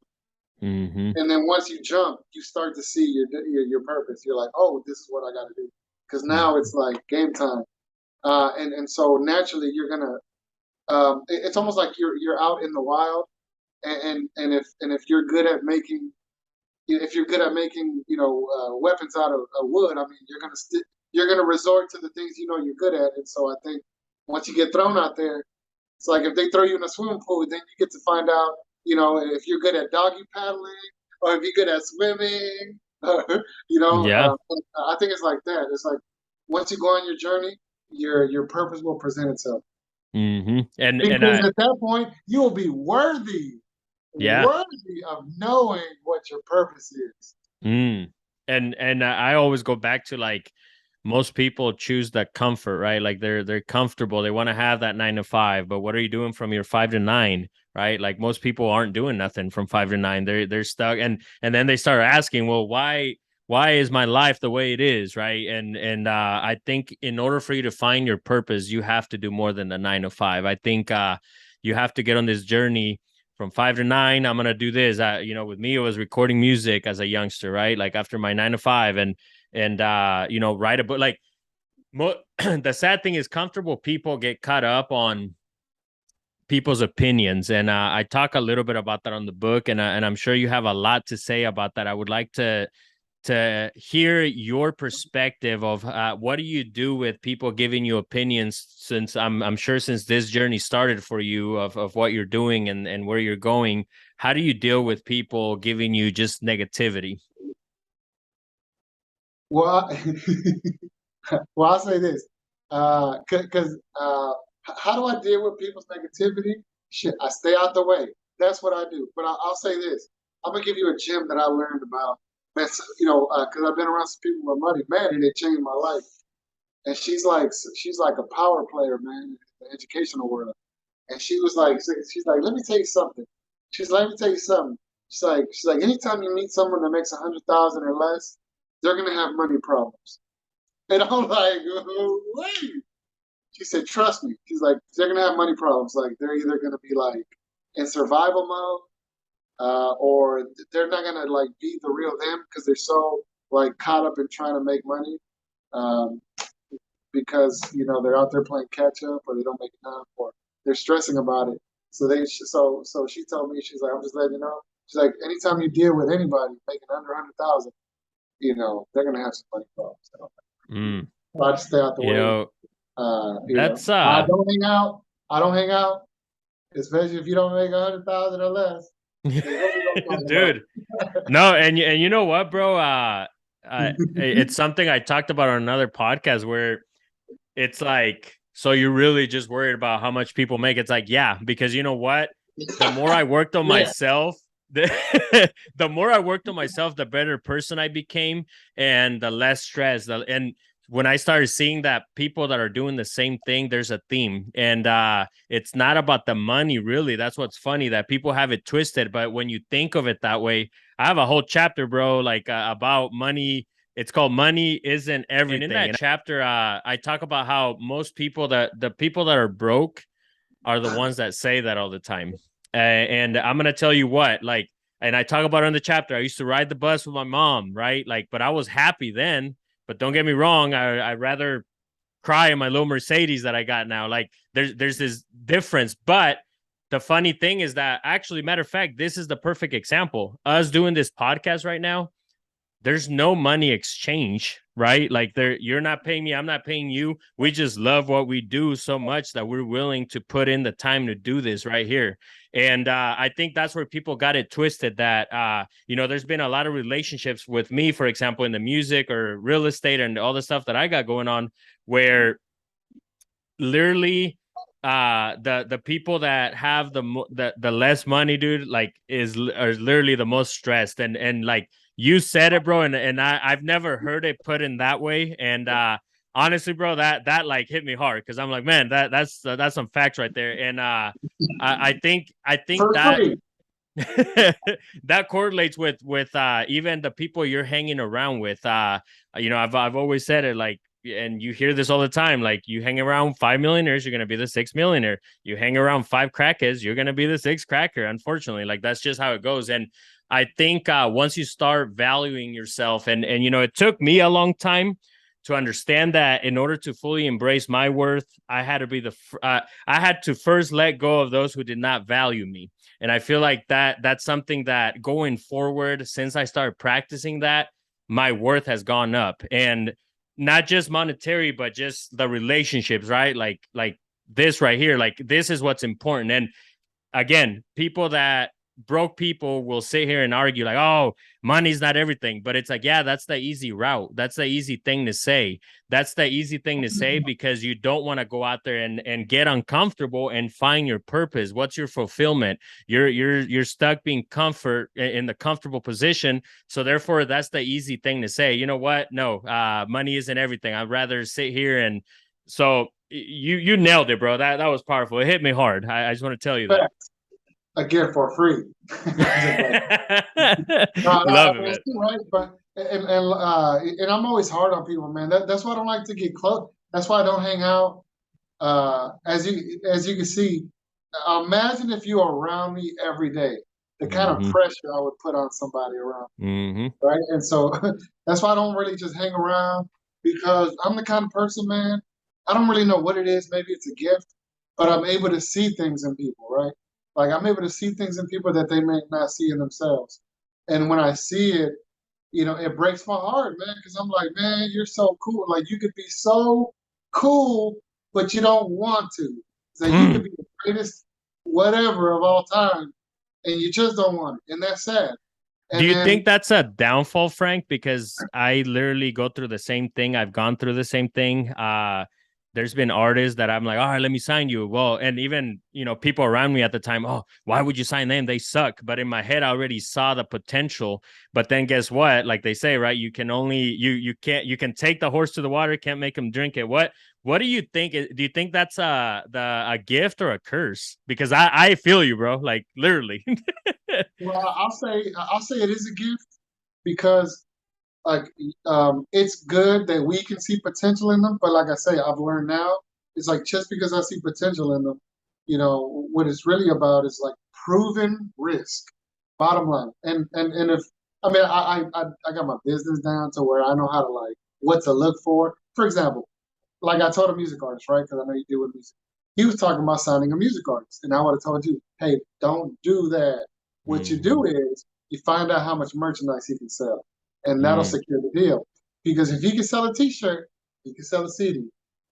Mm-hmm. And then once you jump, you start to see your purpose. You're like, oh, this is what I got to do. Because now it's like game time. And so naturally you're gonna. It's almost like you're out in the wild, and if you're good at making weapons out of wood, I mean, you're gonna resort to the things you're good at. And so I think once you get thrown out there, it's like if they throw you in a swimming pool, then you get to find out, if you're good at doggy paddling or if you're good at swimming. Yeah. I think it's like that. It's like once you go on your journey, your purpose will present itself. Mm-hmm. And Because I at that point, you will be yeah. worthy of knowing what your purpose is. Mm. And I always go back to like most people choose that comfort, right? Like they're comfortable. They want to have that 9 to 5, but what are you doing from your 5 to 9, right? Like most people aren't doing nothing from 5 to 9. They're stuck, and then they start asking, well, why is my life the way it is, right? And I think in order for you to find your purpose, you have to do more than the 9 to 5. I think you have to get on this journey from 5 to 9. I'm gonna do this. With me, it was recording music as a youngster, right? Like after my 9 to 5, and write a book. Like the sad thing is, comfortable people get caught up on people's opinions, and I talk a little bit about that on the book, and I'm sure you have a lot to say about that. I would like to hear your perspective of what do you do with people giving you opinions, since I'm sure since this journey started for you of what you're doing and where you're going. How do you deal with people giving you just negativity? Well, well, I'll say this, because how do I deal with people's negativity? Shit, I stay out the way. That's what I do. But I'll say this: I'm gonna give you a gem that I learned about. Because I've been around some people with money, man, and it changed my life. And she's like a power player, man, in the educational world. And she's like, let me tell you something. Let me tell you something. She's like, anytime you meet someone that makes 100,000 or less, they're gonna have money problems. And I'm like, oh, wait. She said, trust me. She's like, they're gonna have money problems. Like they're either gonna be like in survival mode, or they're not gonna like be the real them because they're so like caught up in trying to make money, um, because they're out there playing catch up or they don't make enough or they're stressing about it. So she told me, she's like, I'm just letting you know. She's like, anytime you deal with anybody making under 100,000, they're gonna have some money problems. Mm. So I just stay out the You way. know, that's I don't hang out. I don't hang out, especially if you don't make 100,000 or less. Dude. No, and you know what, bro? It's something I talked about on another podcast where it's like, so you're really just worried about how much people make. It's like, yeah, because you know what? The more I worked on myself, the more I worked on myself, the better person I became, and the less stress. And when I started seeing that people that are doing the same thing, there's a theme, and it's not about the money, really. That's what's funny, that people have it twisted. But when you think of it that way, I have a whole chapter, bro, like about money. It's called Money Isn't Everything. And in that chapter, I talk about how most people the people that are broke are the ones that say that all the time. And I'm going to tell you what, like, and I talk about it in the chapter. I used to ride the bus with my mom, right? Like, but I was happy then. But don't get me wrong, I'd rather cry in my little Mercedes that I got now. Like, there's this difference. But the funny thing is that actually, matter of fact, this is the perfect example. Us doing this podcast right now, there's no money exchange, right? Like, you're not paying me, I'm not paying you. We just love what we do so much that we're willing to put in the time to do this right here. And I think that's where people got it twisted, that there's been a lot of relationships with me, for example, in the music or real estate and all the stuff that I got going on, where literally the people that have the less money, dude, like are literally the most stressed. And like you said it, bro, and I've never heard it put in that way. And honestly, bro, that like hit me hard, because I'm like, man, that's some facts right there. And I think that that correlates with even the people you're hanging around with. I've always said it, like, and you hear this all the time, like, you hang around 5 millionaires, you're going to be the 6th millionaire. You hang around 5 crackheads, you're going to be the 6th cracker. Unfortunately, like, that's just how it goes. And I think once you start valuing yourself, and it took me a long time to understand that in order to fully embrace my worth, I had to I had to first let go of those who did not value me. And I feel like that's something that going forward, since I started practicing that, my worth has gone up. And not just monetary, but just the relationships, right? Like this right here, like, this is what's important. And again, broke people will sit here and argue like, oh, money's not everything. But it's like, yeah, that's the easy route. That's the easy thing to say. That's the easy thing to say, because you don't want to go out there and get uncomfortable and find your purpose. What's your fulfillment? You're stuck being in the comfortable position. So therefore, that's the easy thing to say. You know what? No, money isn't everything. I'd rather sit here. And so you nailed it, bro. That was powerful. It hit me hard. I just want to tell you that. A gift for free. Love it, man. Right? But and I'm always hard on people, man. That's why I don't like to get close. That's why I don't hang out. As you can see, imagine if you are around me every day, the kind of pressure I would put on somebody around me, right? And so that's why I don't really just hang around, because I'm the kind of person, man, I don't really know what it is. Maybe it's a gift, but I'm able to see things in people, right? Like, I'm able to see things in people that they may not see in themselves. And when I see it, it breaks my heart, man, because I'm like, man, you're so cool. Like, you could be so cool, but you don't want to. So you could be the greatest whatever of all time, and you just don't want it. And that's sad. And do you think that's a downfall, Frank? Because I literally go through the same thing. I've gone through the same thing. There's been artists that I'm like, all right, let me sign you. Well, and even, people around me at the time, oh, why would you sign them? They suck. But in my head, I already saw the potential. But then guess what? Like they say, right? You can only, you can take the horse to the water, can't make them drink it. What do you think? Do you think that's a gift or a curse? Because I feel you, bro. Like, literally. Well, I'll say it is a gift, because like, it's good that we can see potential in them, but like I say, I've learned now, it's like, just because I see potential in them, what it's really about is like proven risk, bottom line. And if I got my business down to where I know how to, like, what to look for. For example, like I told a music artist, right? Because I know you deal with music. He was talking about signing a music artist, and I would have told you, hey, don't do that. What you do is you find out how much merchandise he can sell, and that'll secure the deal. Because if he can sell a T-shirt, he can sell a CD.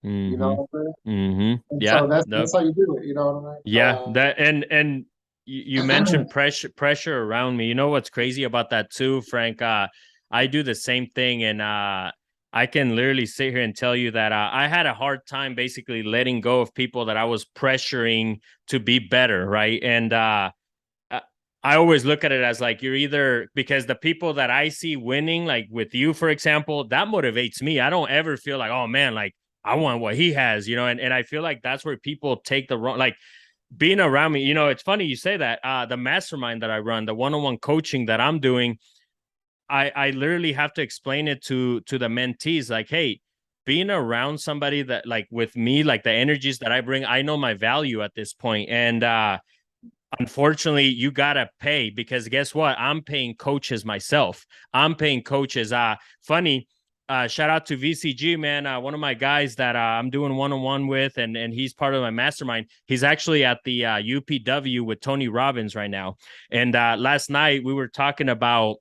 You know what I'm saying? Yeah, so that's how you do it. You know what I mean? Yeah, that and you mentioned pressure around me. You know what's crazy about that too, Frank? I do the same thing, and I can literally sit here and tell you that I had a hard time basically letting go of people that I was pressuring to be better, right? And I always look at it as like you're either, because the people that I see winning, like with you, for example, that motivates me. I don't ever feel like, oh man, like I want what he has, and I feel like that's where people take the wrong, like being around me. It's funny you say that. The mastermind that I run, the one-on-one coaching that I'm doing, I literally have to explain it to the mentees, like, hey, being around somebody that like with me, like the energies that I bring, I know my value at this point. And unfortunately, you gotta pay, because guess what? I'm paying coaches myself. I'm paying coaches. Funny. Shout out to VCG, man. One of my guys that I'm doing one-on-one with, and he's part of my mastermind. He's actually at the UPW with Tony Robbins right now. And last night we were talking about,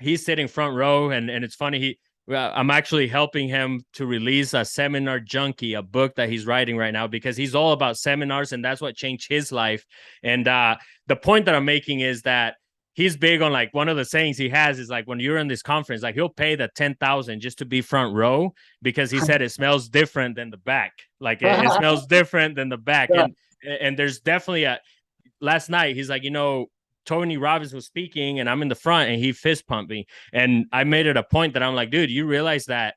he's sitting front row, and it's funny. I'm actually helping him to release a Seminar Junkie, a book that he's writing right now, because he's all about seminars, and that's what changed his life. And the point that I'm making is that he's big on, like, one of the sayings he has is like, when you're in this conference, like he'll pay the 10,000 just to be front row, because he said it smells different than the back. Like it smells different than the back. Yeah. And there's definitely last night he's like, Tony Robbins was speaking and I'm in the front, and he fist pumped me. And I made it a point that I'm like, dude, you realize that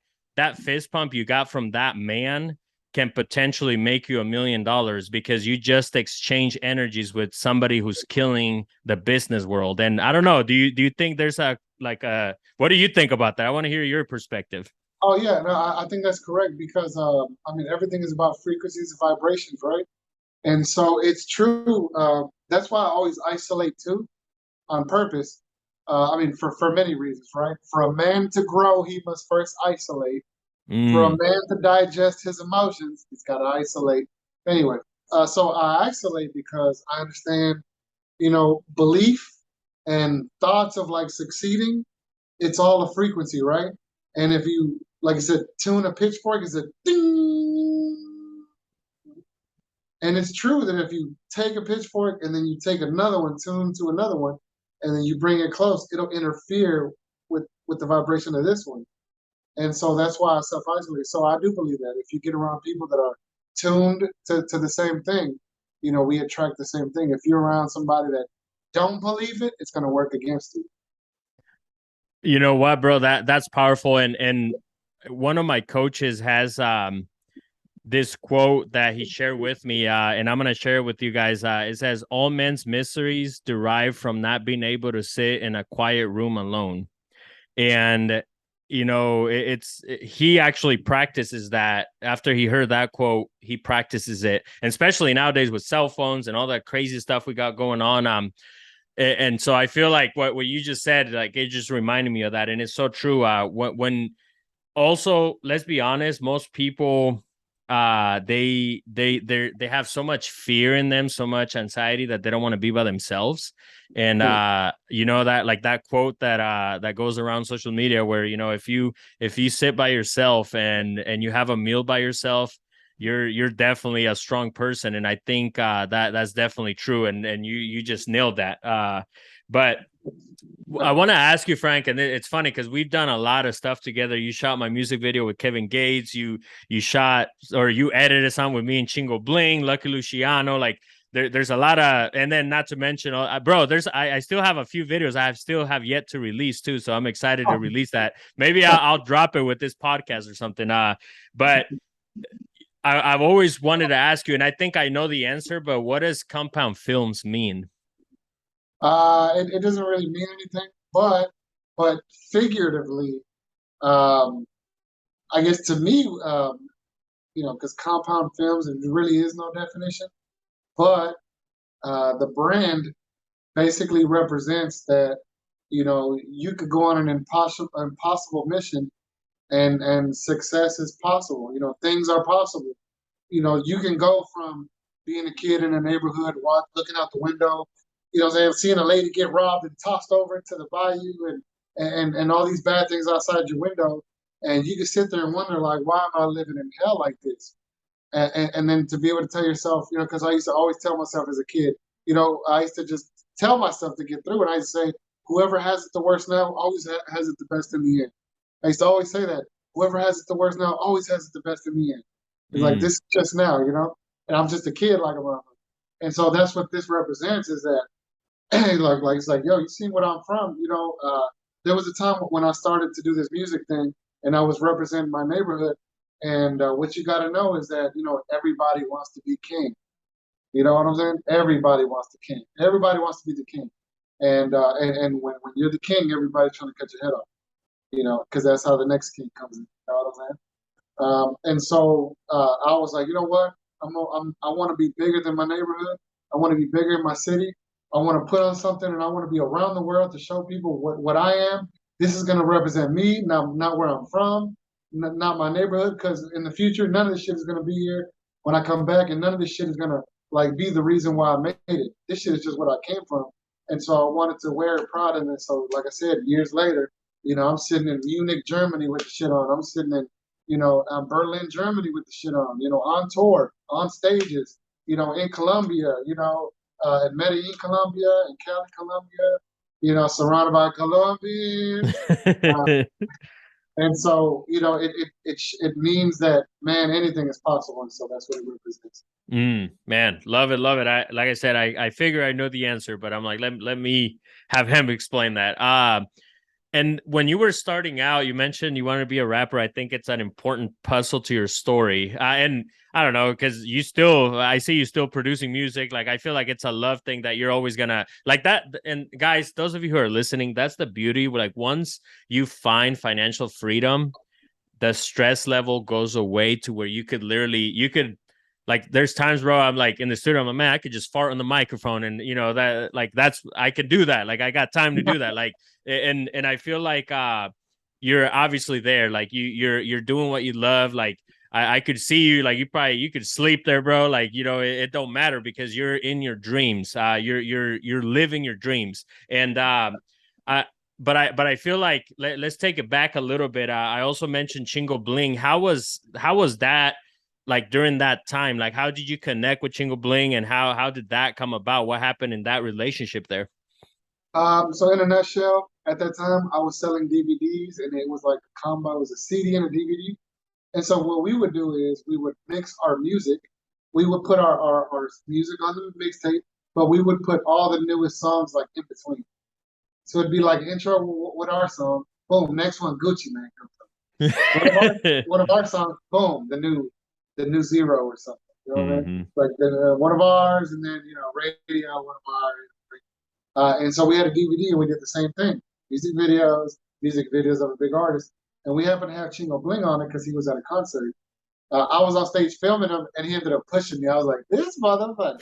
fist pump you got from that man can potentially make you $1 million, because you just exchange energies with somebody who's killing the business world. And I don't know, do you think there's what do you think about that? I want to hear your perspective. Oh yeah, no, I think that's correct, because everything is about frequencies and vibrations, right? And so it's true. That's why I always isolate too, on purpose. For many reasons, right? For a man to grow, he must first isolate. For a man to digest his emotions, he's got to isolate. Anyway, so I isolate because I understand, belief and thoughts of like succeeding. It's all a frequency, right? And if you, like I said, tune a pitchfork, it's a ding. And it's true that if you take a pitchfork and then you take another one, tune to another one, and then you bring it close, it'll interfere with the vibration of this one. And so that's why I self-isolate. So I do believe that if you get around people that are tuned to the same thing, we attract the same thing. If you're around somebody that don't believe it, it's going to work against you. You know what, bro? That's powerful. And one of my coaches has this quote that he shared with me, and I'm going to share it with you guys. It says, all men's miseries derive from not being able to sit in a quiet room alone. And, he actually practices that. After he heard that quote, he practices it. And especially nowadays with cell phones and all that crazy stuff we got going on. And so I feel like what you just said, like, it just reminded me of that. And it's so true. When also, let's be honest, most people, they have so much fear in them, so much anxiety, that they don't want to be by themselves. And that, like that quote that goes around social media, where if you sit by yourself and you have a meal by yourself, you're definitely a strong person. And I think that's definitely true. And you just nailed that. But I want to ask you, Frank, and it's funny because we've done a lot of stuff together. You shot my music video with Kevin Gates. You shot, or you edited something with me and Chingo Bling, Lucky Luciano. Like there's a lot of, and then not to mention, bro, I still have a few videos I still have yet to release too. So I'm excited to release that. Maybe I'll drop it with this podcast or something. But I've always wanted to ask you, and I think I know the answer, but what does compound films mean? It doesn't really mean anything, but figuratively, I guess to me, because compound films, it really is no definition, but the brand basically represents that, you could go on an impossible mission, and success is possible. Things are possible. You can go from being a kid in a neighborhood, looking out the window, seeing a lady get robbed and tossed over into the bayou, and all these bad things outside your window, and you can sit there and wonder, like, why am I living in hell like this? And then to be able to tell yourself, because I used to always tell myself as a kid, I used to just tell myself to get through it. I used to say, whoever has it the worst now always has it the best in the end. I used to always say that. Whoever has it the worst now always has it the best in the end. It's like, this is just now, and I'm just a kid like a motherfucker. And so that's what this represents is that, like it's like, yo, you see what I'm from, there was a time when I started to do this music thing and I was representing my neighborhood. And what you got to know is that, everybody wants to be king. You know what I'm saying? Everybody wants the king. Everybody wants to be the king. And when you're the king, everybody's trying to cut your head off, because that's how the next king comes in. You know what I'm saying? And so I was like, you know what? I want to be bigger than my neighborhood. I want to be bigger in my city. I want to put on something, and I want to be around the world to show people what I am. This is going to represent me, not where I'm from, not my neighborhood. Because in the future, none of this shit is going to be here when I come back, and none of this shit is going to be the reason why I made it. This shit is just what I came from, and so I wanted to wear it proud in it. So, like I said, years later, I'm sitting in Munich, Germany with the shit on. I'm sitting in Berlin, Germany with the shit on tour, on stages, in Colombia, in Medellin, Colombia, in Cali, Colombia, surrounded by Colombians. And so, it means that, man, anything is possible. And so that's what it represents. Man, love it. Like I said, I figure I know the answer, but I'm like, let me have him explain that. And when you were starting out, you mentioned you wanted to be a rapper. I think it's an important puzzle to your story. And I don't know, because I see you still producing music. Like, I feel like it's a love thing that you're always going to like that. And guys, those of you who are listening, that's the beauty. Like, once you find financial freedom, the stress level goes away to where you could like, there's times, bro, I'm like in the studio, I'm like, man, I could just fart on the microphone and, I could do that. Like, I got time to do that. Like, and I feel like you're obviously there. Like, you're doing what you love. Like, I could see you, like, you could sleep there, bro. Like, it don't matter because you're in your dreams. You're living your dreams. And but I feel like let's take it back a little bit. I also mentioned Chingo Bling. How was that? Like, during that time, like, how did you connect with Chingo Bling and how did that come about? What happened in that relationship there? So in a nutshell, at that time, I was selling DVDs, and it was like a combo. It was a CD and a DVD. And so what we would do is we would mix our music. We would put our music on the mixtape, but we would put all the newest songs like in between. So it'd be like intro with our song. Boom, next one, Gucci Mane comes up. One of our songs, boom, the new Zero or something. You know what I mean? Like one of ours, and then Radio, one of ours. And so we had a DVD, and we did the same thing: music videos of a big artist. And we happened to have Chingo Bling on it because he was at a concert. I was on stage filming him, and he ended up pushing me. I was like, "This motherfucker!"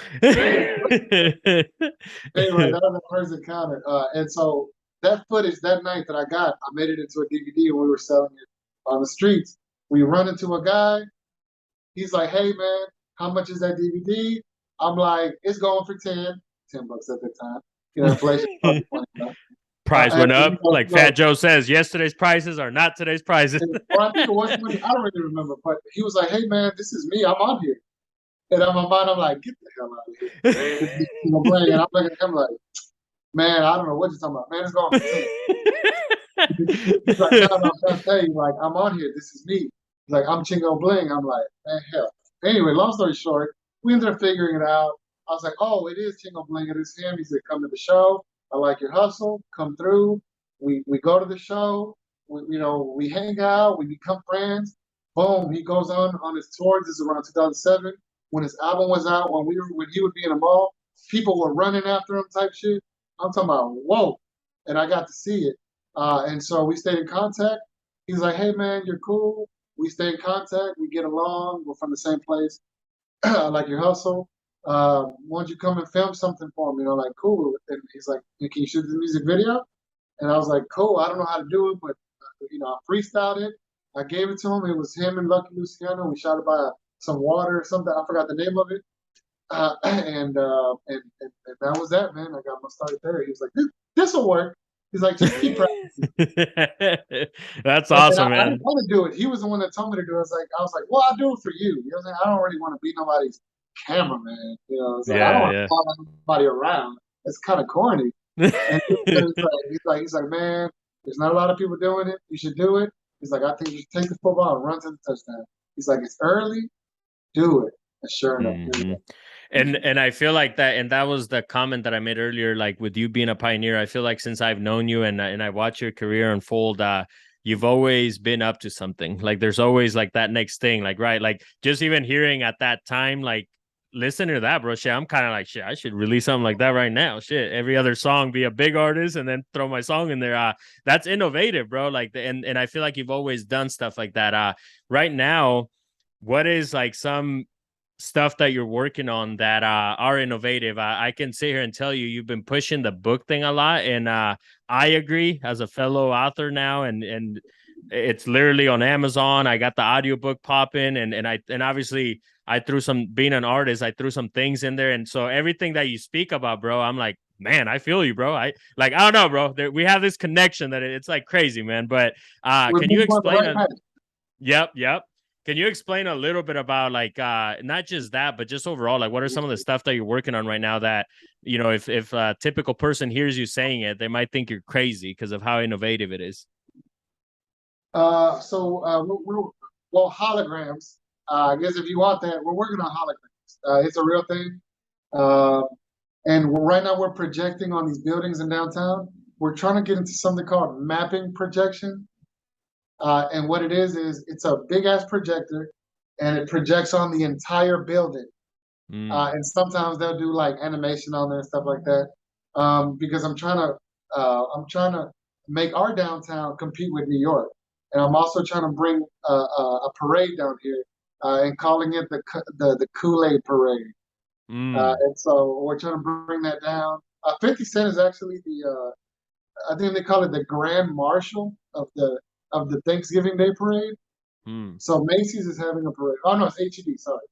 Anyway, that was the first encounter. And so that footage that night that I got, I made it into a DVD, and we were selling it on the streets. We run into a guy. He's like, "Hey man, how much is that DVD?" I'm like, "It's going for $10 at the time." Inflation. Price went up, like Fat Joe says. Yesterday's prices are not today's prices. Well, I think it was money. I don't really remember, but he was like, "Hey man, this is me. I'm on here." And in my mind, I'm like, "Get the hell out of here!" And I'm looking at him like, "Man, I don't know what you're talking about. Man, it's going for $10." He's like, "No, I'm trying to tell you, like, I'm on here. This is me." He's like, "I'm Chingo Bling." I'm like, "Man, hell." Anyway, long story short, we ended up figuring it out. I was like, "Oh, it is Chingo Bling. It is him." He said, "Come to the show. I like your hustle. Come through." We go to the show. We hang out. We become friends. Boom. He goes on his tour. This is around 2007 when his album was out. When he would be in a mall, people were running after him, type shit. I'm talking about whoa, and I got to see it. And so we stayed in contact. He's like, "Hey man, you're cool." We stay in contact. We get along. We're from the same place. I like your hustle. Why don't you come and film something for me? Like, cool. And he's like, "Can you shoot the music video?" And I was like, "Cool. I don't know how to do it, but I freestyled it. I gave it to him. It was him and Lucky Luciano. We shot it by some water or something. I forgot the name of it. And that was that, man. I got my start there. He was like, "This will work." He's like, "Just keep practicing." That's awesome, man. I didn't want to do it. He was the one that told me to do it. I was like, "Well, I'll do it for you." You know what I'm saying? I don't really want to be nobody's cameraman. You know, it's like I don't want to Yeah, follow anybody around. It's kind of corny. And yeah. he's like, man, there's not a lot of people doing it. You should do it. He's like, I think you should take the football and run to the touchdown. He's like, it's early, do it. And sure enough, here we hmm go. And I feel like that, and that was the comment that I made earlier. Like with you being a pioneer, I feel like since I've known you and I watch your career unfold, you've always been up to something. Like there's always like that next thing. Like right, like just even hearing at that time, like listen to that, bro. Shit, I'm kind of like shit. I should release something like that right now. Shit, every other song be a big artist and then throw my song in there. That's innovative, bro. Like and I feel like you've always done stuff like that. Right now, what is like some stuff that you're working on that are innovative? I can sit here and tell you you've been pushing the book thing a lot, and I agree as a fellow author now, and it's literally on Amazon. I got the audiobook popping, and obviously I threw some, being an artist, I threw some things in there, and so everything that you speak about, bro, I'm like, man, I feel you, bro. I don't know, bro. We have this connection that it's like crazy, man. But We're can you moving on the explain right path. Yep. Can you explain a little bit about like not just that, but just overall, like what are some of the stuff that you're working on right now that, you know, if a typical person hears you saying it, they might think you're crazy because of how innovative it is. Well, holograms. I guess if you want that, we're working on holograms. It's a real thing. Uh, and right now we're projecting on these buildings in downtown. We're trying to get into something called mapping projection. And what it is it's a big ass projector, and it projects on the entire building. Mm, And sometimes they'll do like animation on there and stuff like that. Because I'm trying to make our downtown compete with New York, and I'm also trying to bring a parade down here, and calling it the Kool-Aid Parade. mm, And so we're trying to bring that down. 50 Cent is actually I think they call it the Grand Marshal of the Thanksgiving Day Parade. mm, So Macy's is having a parade. Oh no, it's HEB. Sorry.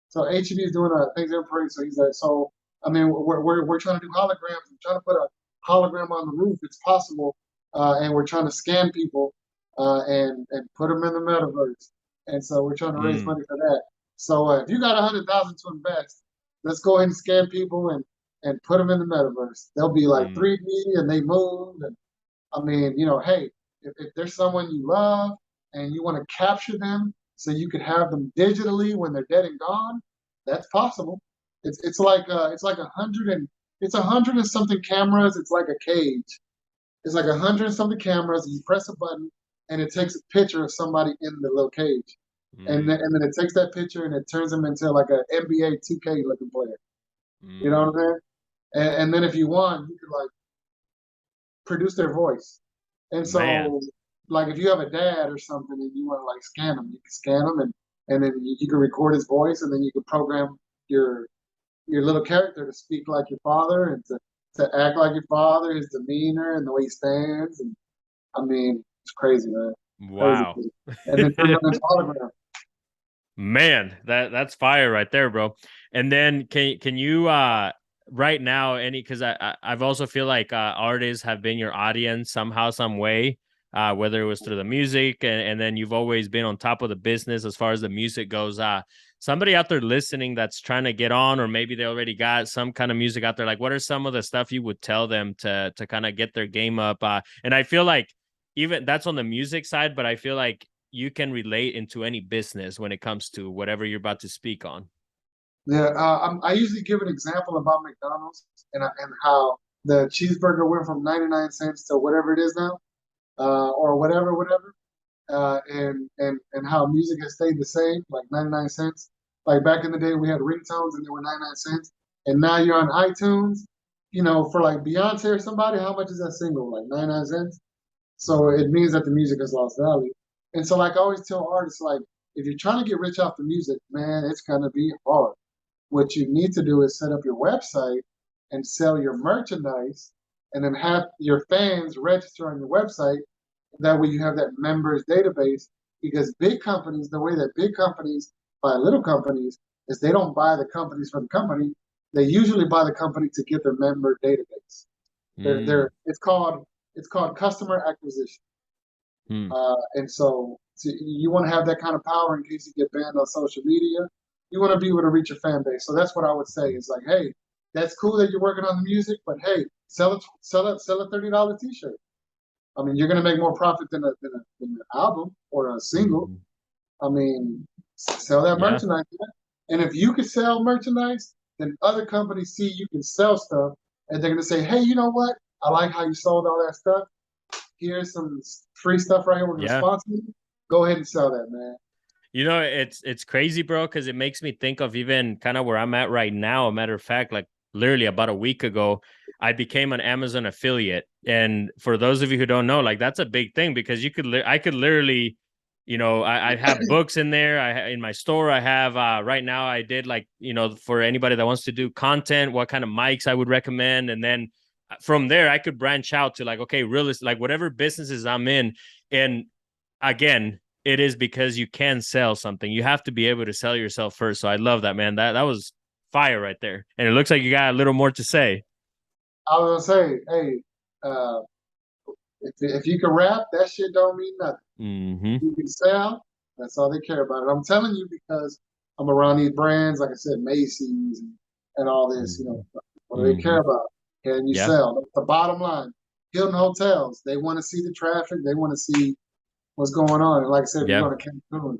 So HEB is doing a Thanksgiving parade. So he's like, so I mean, we're trying to do holograms. We're trying to put a hologram on the roof. It's possible, and we're trying to scan people, and put them in the metaverse. And so we're trying to raise mm, money for that. So if you got 100,000 to invest, let's go ahead and scan people and put them in the metaverse. They'll be like mm, 3D and they move. And I mean, you know, hey, if there's someone you love and you want to capture them so you could have them digitally when they're dead and gone, that's possible. It's like 100 and something cameras. It's like a cage. It's like 100 and something cameras. And you press a button and it takes a picture of somebody in the little cage, mm, and then it takes that picture and it turns them into like an NBA 2K looking player. You know what mm. I'm saying? And then if you want, you could like produce their voice. And Man. so, like, if you have a dad or something and you want to like scan them, you can scan them, and then you can record his voice, and then you can program your your little character to speak like your father and to act like your father, his demeanor and the way he stands. And I mean, it's crazy, man. Crazy. Wow. And then turn them into hologram. Man, that's fire right there, bro. And then can you right now any, because I've also feel like artists have been your audience somehow, some way, whether it was through the music, and then you've always been on top of the business as far as the music goes. Somebody out there listening that's trying to get on, or maybe they already got some kind of music out there, like what are some of the stuff you would tell them to kind of get their game up? And I feel like even that's on the music side, but I feel like you can relate into any business when it comes to whatever you're about to speak on. Yeah, I usually give an example about McDonald's and how the cheeseburger went from 99 cents to whatever it is now, or whatever. And how music has stayed the same, like 99 cents. Like back in the day, we had ringtones and they were 99 cents. And now you're on iTunes, you know, for like Beyonce or somebody, how much is that single? Like 99 cents? So it means that the music has lost value. And so, like I always tell artists, like, if you're trying to get rich off the music, man, it's going to be hard. What you need to do is set up your website and sell your merchandise, and then have your fans register on your website. That way you have that members database, because big companies, the way that big companies buy little companies is they don't buy the companies for the company. They usually buy the company to get their member database. Mm, It's called customer acquisition. mm, And so you want to have that kind of power in case you get banned on social media. you want to be able to reach your fan base. So that's what I would say is like, hey, that's cool that you're working on the music, but hey, sell a $30 t-shirt. I mean, you're gonna make more profit than an album or a single. I mean, sell that Yeah. merchandise. And if you can sell merchandise, then other companies see you can sell stuff, and they're gonna say, hey, you know what? I like how you sold all that stuff. Here's some free stuff right here. We're gonna Yeah. sponsor you. Go ahead and sell that, man. You know, it's crazy, bro, because it makes me think of even kind of where I'm at right now. A matter of fact, like literally about a week ago, I became an Amazon affiliate. And for those of you who don't know, like that's a big thing because I could literally, you know, I have books in there. In my store, I have right now. I did like, you know, for anybody that wants to do content, what kind of mics I would recommend, and then from there I could branch out to like, okay, realist, like whatever businesses I'm in, and again, it is because you can sell something. You have to be able to sell yourself first. So I love that, man. That was fire right there. And it looks like you got a little more to say. I was gonna say, hey, uh, if you can rap, that shit don't mean nothing. Mm-hmm. You can sell, that's all they care about. And I'm telling you because I'm around these brands, like I said, Macy's and all this, you know, what do they care about? Can you sell? That's the bottom line. Hilton Hotels, they want to see the traffic, they want to see what's going on. And like I said, if you go to Cancun,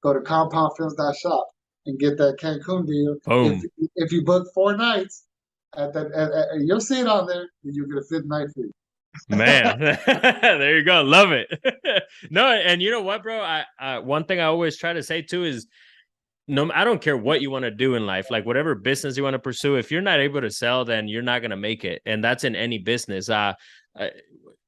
go to compoundfilms.shop and get that Cancun deal. Boom. If you book 4 nights you'll see it on there, and you'll get a 5th night free. Man, there you go. Love it. No, and you know what, bro? I one thing I always try to say too is I don't care what you want to do in life, like whatever business you want to pursue. If you're not able to sell, then you're not gonna make it, and that's in any business.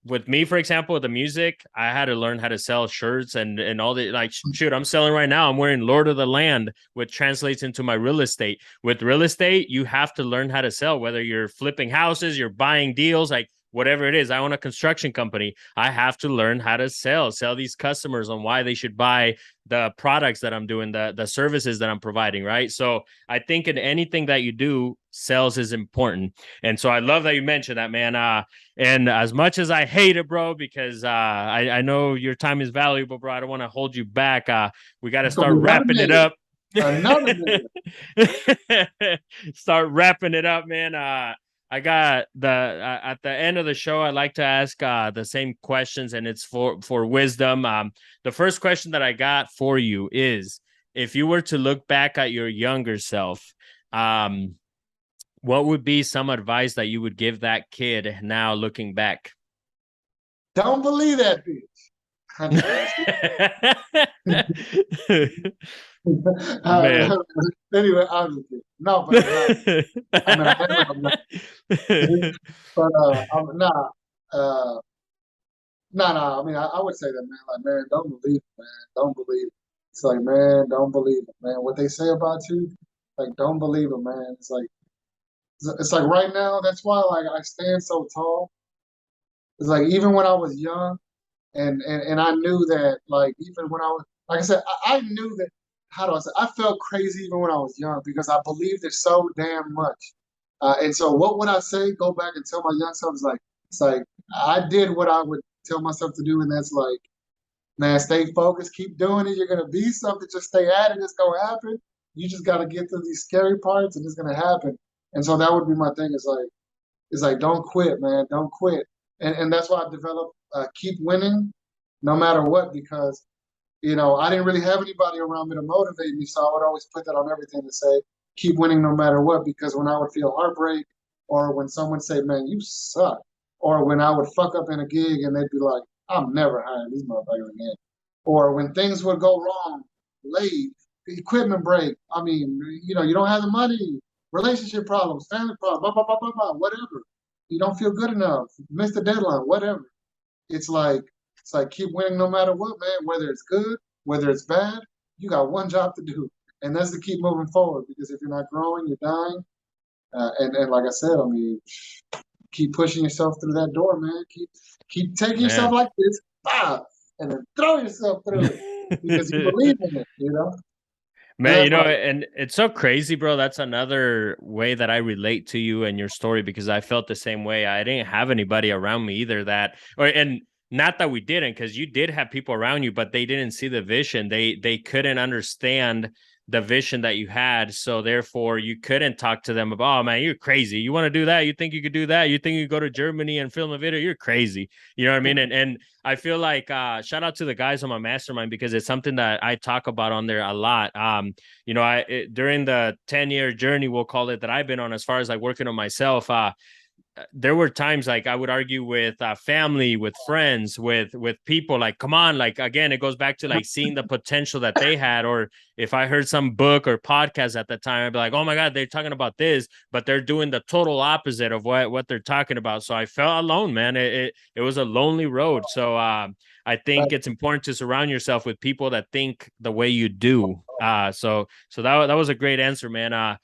With me, for example, with the music, I had to learn how to sell shirts and all the like. Shoot, I'm selling right now. I'm wearing Lord of the Land, which translates into my real estate. With real estate, you have to learn how to sell. Whether you're flipping houses, you're buying deals, like whatever it is. I own a construction company. I have to learn how to sell these customers on why they should buy the products that I'm doing, the services that I'm providing, right? So I think in anything that you do, sales is important. And so I love that you mentioned that, man. And as much as I hate it, bro, because I know your time is valuable, bro. I don't want to hold you back. We got to start wrapping it up. Another Start wrapping it up, man. I got at the end of the show, I like to ask the same questions, and it's for wisdom. The first question that I got for you is, if you were to look back at your younger self, what would be some advice that you would give that kid now looking back? Don't believe that bitch. Anyway, I'm just kidding. No, but I mean, I'm not. But nah. I mean, I would say that, man. Like, man, don't believe it, man. Don't believe it. It's like, man, don't believe it, man. What they say about you, like, don't believe it, man. It's like right now. That's why, like, I stand so tall. It's like even when I was young, and I knew that, like, even when I was, like I said, I knew that. How do I say? I felt crazy even when I was young because I believed it so damn much. And so, what would I say? Go back and tell my young self, it's like I did what I would tell myself to do, and that's like, man, stay focused, keep doing it. You're gonna be something. Just stay at it. It's gonna happen. You just gotta get through these scary parts, and it's gonna happen. And so that would be my thing. It's like don't quit, man. Don't quit. And that's why I developed keep winning, no matter what, because you know I didn't really have anybody around me to motivate me, so I would always put that on everything to say keep winning no matter what. Because when I would feel heartbreak, or when someone say, "Man, you suck," or when I would fuck up in a gig and they'd be like, "I'm never hiring these motherfuckers again," or when things would go wrong, late, equipment break. I mean, you know, you don't have the money, relationship problems, family problems, blah blah blah blah blah, whatever. You don't feel good enough, miss the deadline, whatever. It's like keep winning no matter what, man. Whether it's good, whether it's bad, you got one job to do, and that's to keep moving forward. Because if you're not growing, you're dying. And like I said, I mean, keep pushing yourself through that door, man. Keep taking yourself like this, and then throw yourself through it because you believe in it, you know. Man, you know, and it's so crazy, bro. That's another way that I relate to you and your story because I felt the same way. I didn't have anybody around me either and not that we didn't, because you did have people around you, but they didn't see the vision. They couldn't understand the vision that you had. So therefore you couldn't talk to them about, oh man, you're crazy. You want to do that? You think you could do that? You think you could go to Germany and film a video? You're crazy. You know what I mean? And I feel like shout out to the guys on my mastermind, because it's something that I talk about on there a lot. During the 10-year journey, we'll call it, that I've been on, as far as like working on myself, there were times like I would argue with family, with friends, with people, like, come on, like, again, it goes back to like seeing the potential that they had. Or if I heard some book or podcast at the time, I'd be like, oh my God, they're talking about this, but they're doing the total opposite of what they're talking about. So I felt alone, man. It was a lonely road. So I think it's important to surround yourself with people that think the way you do. So that was a great answer, man.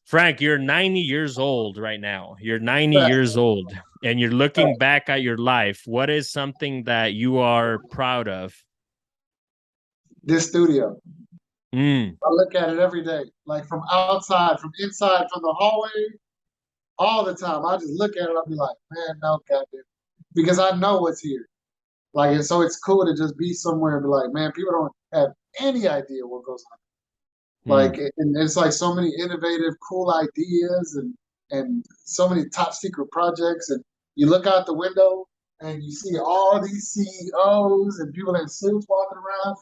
Frank, you're 90 years old right now. You're 90 years old, and you're looking back at your life. What is something that you are proud of? This studio. Mm. I look at it every day, like from outside, from inside, from the hallway, all the time. I just look at it. I'll be like, man, no, goddamn, because I know what's here. Like, and so it's cool to just be somewhere and be like, man, people don't have any idea what goes on. Like, and it's like so many innovative, cool ideas, and so many top secret projects. And you look out the window and you see all these CEOs and people in suits walking around.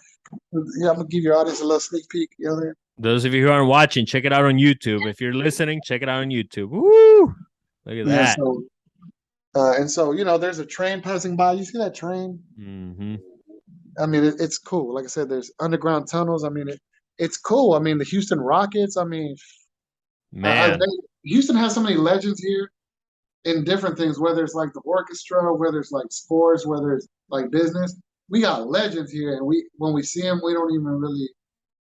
Yeah, I'm gonna give your audience a little sneak peek. You know what I mean? Those of you who aren't watching, check it out on YouTube. If you're listening, check it out on YouTube. Woo! Look at that. So, and so, there's a train passing by. You see that train? Mm-hmm. I mean, it's cool. Like I said, there's underground tunnels. I mean, it's cool. I mean, the Houston Rockets. I mean, man, Houston has so many legends here in different things, whether it's like the orchestra, whether it's like sports, whether it's like business. We got legends here, and when we see them, we don't even really,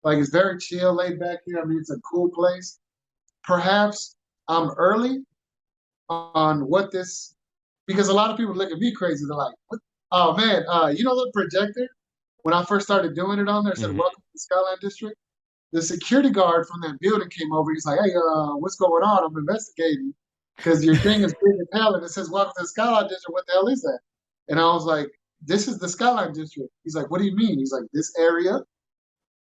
like, it's very chill, laid back here. I mean, it's a cool place. Perhaps I'm early on what this, because a lot of people look at me crazy. They're like, what? Oh man, the projector? When I first started doing it on there, it said, welcome to the Skyline District. The security guard from that building came over. He's like, hey, what's going on? I'm investigating because your thing is big and pale and it says, welcome to the Skyline District. What the hell is that? And I was like, this is the Skyline District. He's like, what do you mean? He's like, this area,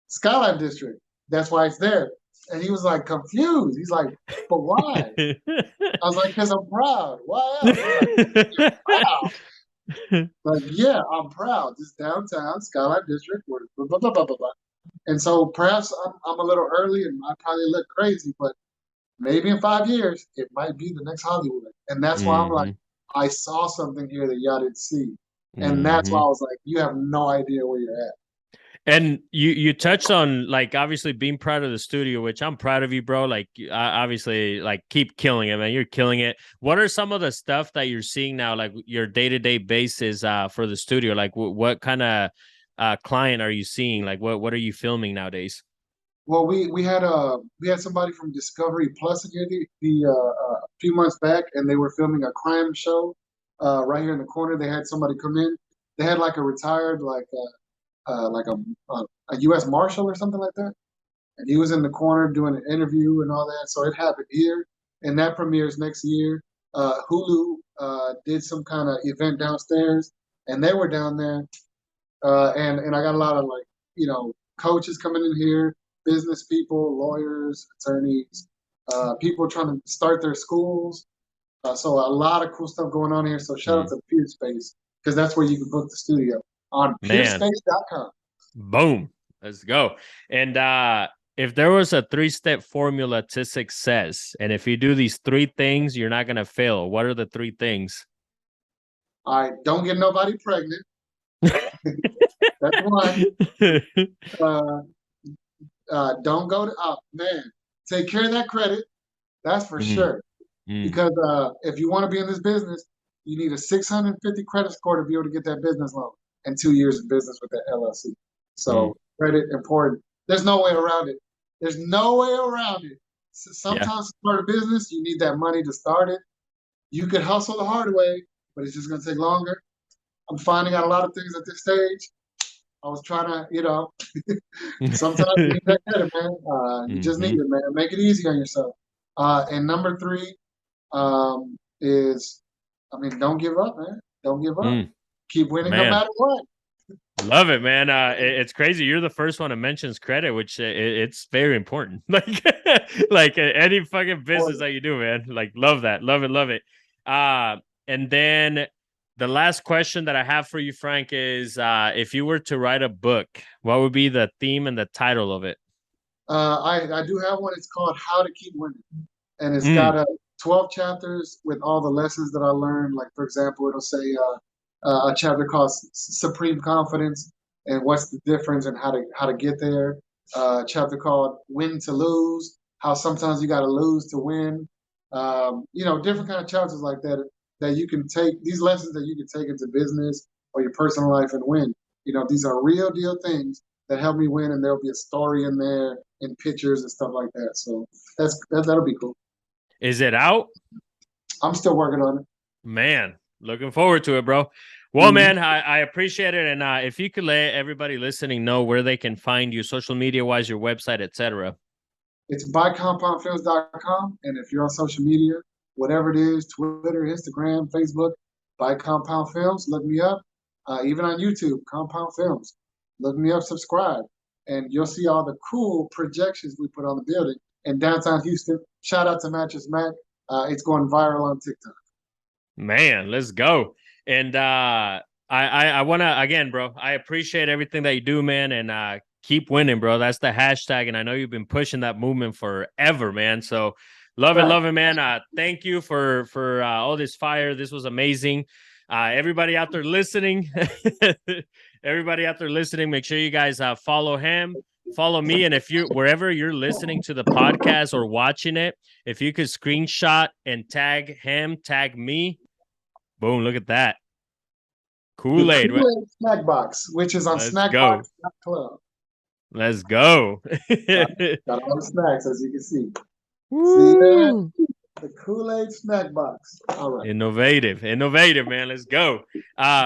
Skyline District. That's why it's there. And he was like confused. He's like, but why? I was like, because I'm proud. Why else? Like, you're proud. Like, yeah, I'm proud. This downtown Skyline District, blah, blah, blah, blah, blah, blah. And so perhaps I'm a little early and I probably look crazy, but maybe in 5 years, it might be the next Hollywood. And that's why I'm like, I saw something here that y'all didn't see. And that's why I was like, you have no idea where you're at. And you touched on, like, obviously being proud of the studio, which I'm proud of you, bro. Like, obviously, like, keep killing it, man. You're killing it. What are some of the stuff that you're seeing now, like your day-to-day basis for the studio? Like, what kind of client are you seeing? Like, what are you filming nowadays? Well, we had somebody from Discovery Plus in here a few months back, and they were filming a crime show right here in the corner. They had somebody come in. They had like a retired a U.S. Marshal or something like that, and he was in the corner doing an interview and all that. So it happened here, and that premieres next year. Hulu did some kind of event downstairs, and they were down there, and I got a lot of coaches coming in here, business people, lawyers, attorneys, people trying to start their schools. So a lot of cool stuff going on here. So shout out to PeerSpace, because that's where you can book the studio on peerspace.com. Boom. Let's go. And if there was a 3-step formula to success, and if you do these 3 things, you're not going to fail, what are the 3 things? All right. Don't get nobody pregnant. That's one. Don't go to, take care of that credit. That's for sure. Because if you want to be in this business, you need a 650 credit score to be able to get that business loan and 2 years of business with that LLC. So credit important. There's no way around it. There's no way around it. Sometimes to start a business, you need that money to start it. You could hustle the hard way, but it's just going to take longer. I'm finding out a lot of things at this stage. I was trying to, sometimes you need that credit, man. You just need it, man. Make it easy on yourself. And number 3 is, don't give up, man. Don't give up. Keep winning no matter what. Love it, man. It's crazy. You're the first one that mentions credit, which it's very important. Like any fucking business that you do, man. Like, love that. Love it. Love it. And then the last question that I have for you, Frank, is if you were to write a book, what would be the theme and the title of it? I do have one. It's called How to Keep Winning, and it's Mm. got 12 chapters with all the lessons that I learned. Like, for example, it'll say a chapter called Supreme Confidence and what's the difference and how to get there. A chapter called Win to Lose, how sometimes you got to lose to win. Different kind of chapters like that that you can take, these lessons that you can take into business or your personal life and win. These are real deal things that help me win, and there'll be a story in there and pictures and stuff like that. So that'll be cool. Is it out? I'm still working on it. Man, looking forward to it, bro. Well, Mhm. man, I appreciate it. And if you could let everybody listening know where they can find you, social media wise, your website, etc. It's bycompoundfilms.com, and if you're on social media, whatever it is, Twitter, Instagram, Facebook, by Compound Films, look me up. Even on YouTube, Compound Films, look me up, subscribe, and you'll see all the cool projections we put on the building in downtown Houston. Shout out to Mattress Mac. It's going viral on TikTok. Man, let's go. And I wanna, again, bro, I appreciate everything that you do, man, and keep winning, bro. That's the hashtag, and I know you've been pushing that movement forever, man. So love it, man. Thank you for all this fire. This was amazing. Everybody out there listening, make sure you guys follow him, follow me, and if you wherever you're listening to the podcast or watching it, if you could screenshot and tag him, tag me. Boom, look at that. Kool-Aid. The Kool-Aid Snack Box, which is on Let's snackbox.club. Let's go. Got all the snacks, as you can see. Woo. See that? The Kool-Aid Snack Box. All right. Innovative, man. Let's go.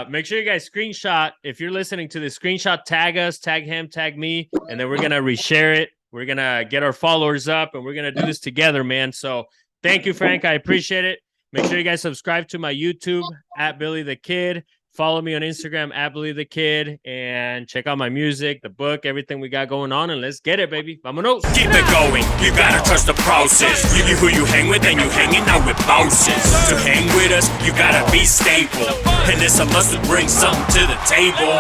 Make sure you guys screenshot. If you're listening to this, screenshot, tag us, tag him, tag me, and then we're going to reshare it. We're going to get our followers up, and we're going to do this together, man. So thank you, Frank. I appreciate it. Make sure you guys subscribe to my YouTube, @BillyTheKid. Follow me on Instagram, @BillyTheKid, and check out my music, the book, everything we got going on, and let's get it, baby. Vámonos. Keep it going, you gotta trust the process. You who you hang with, and you hanging out with bosses. To hang with us, you gotta be stable, and it's a must to bring something to the table.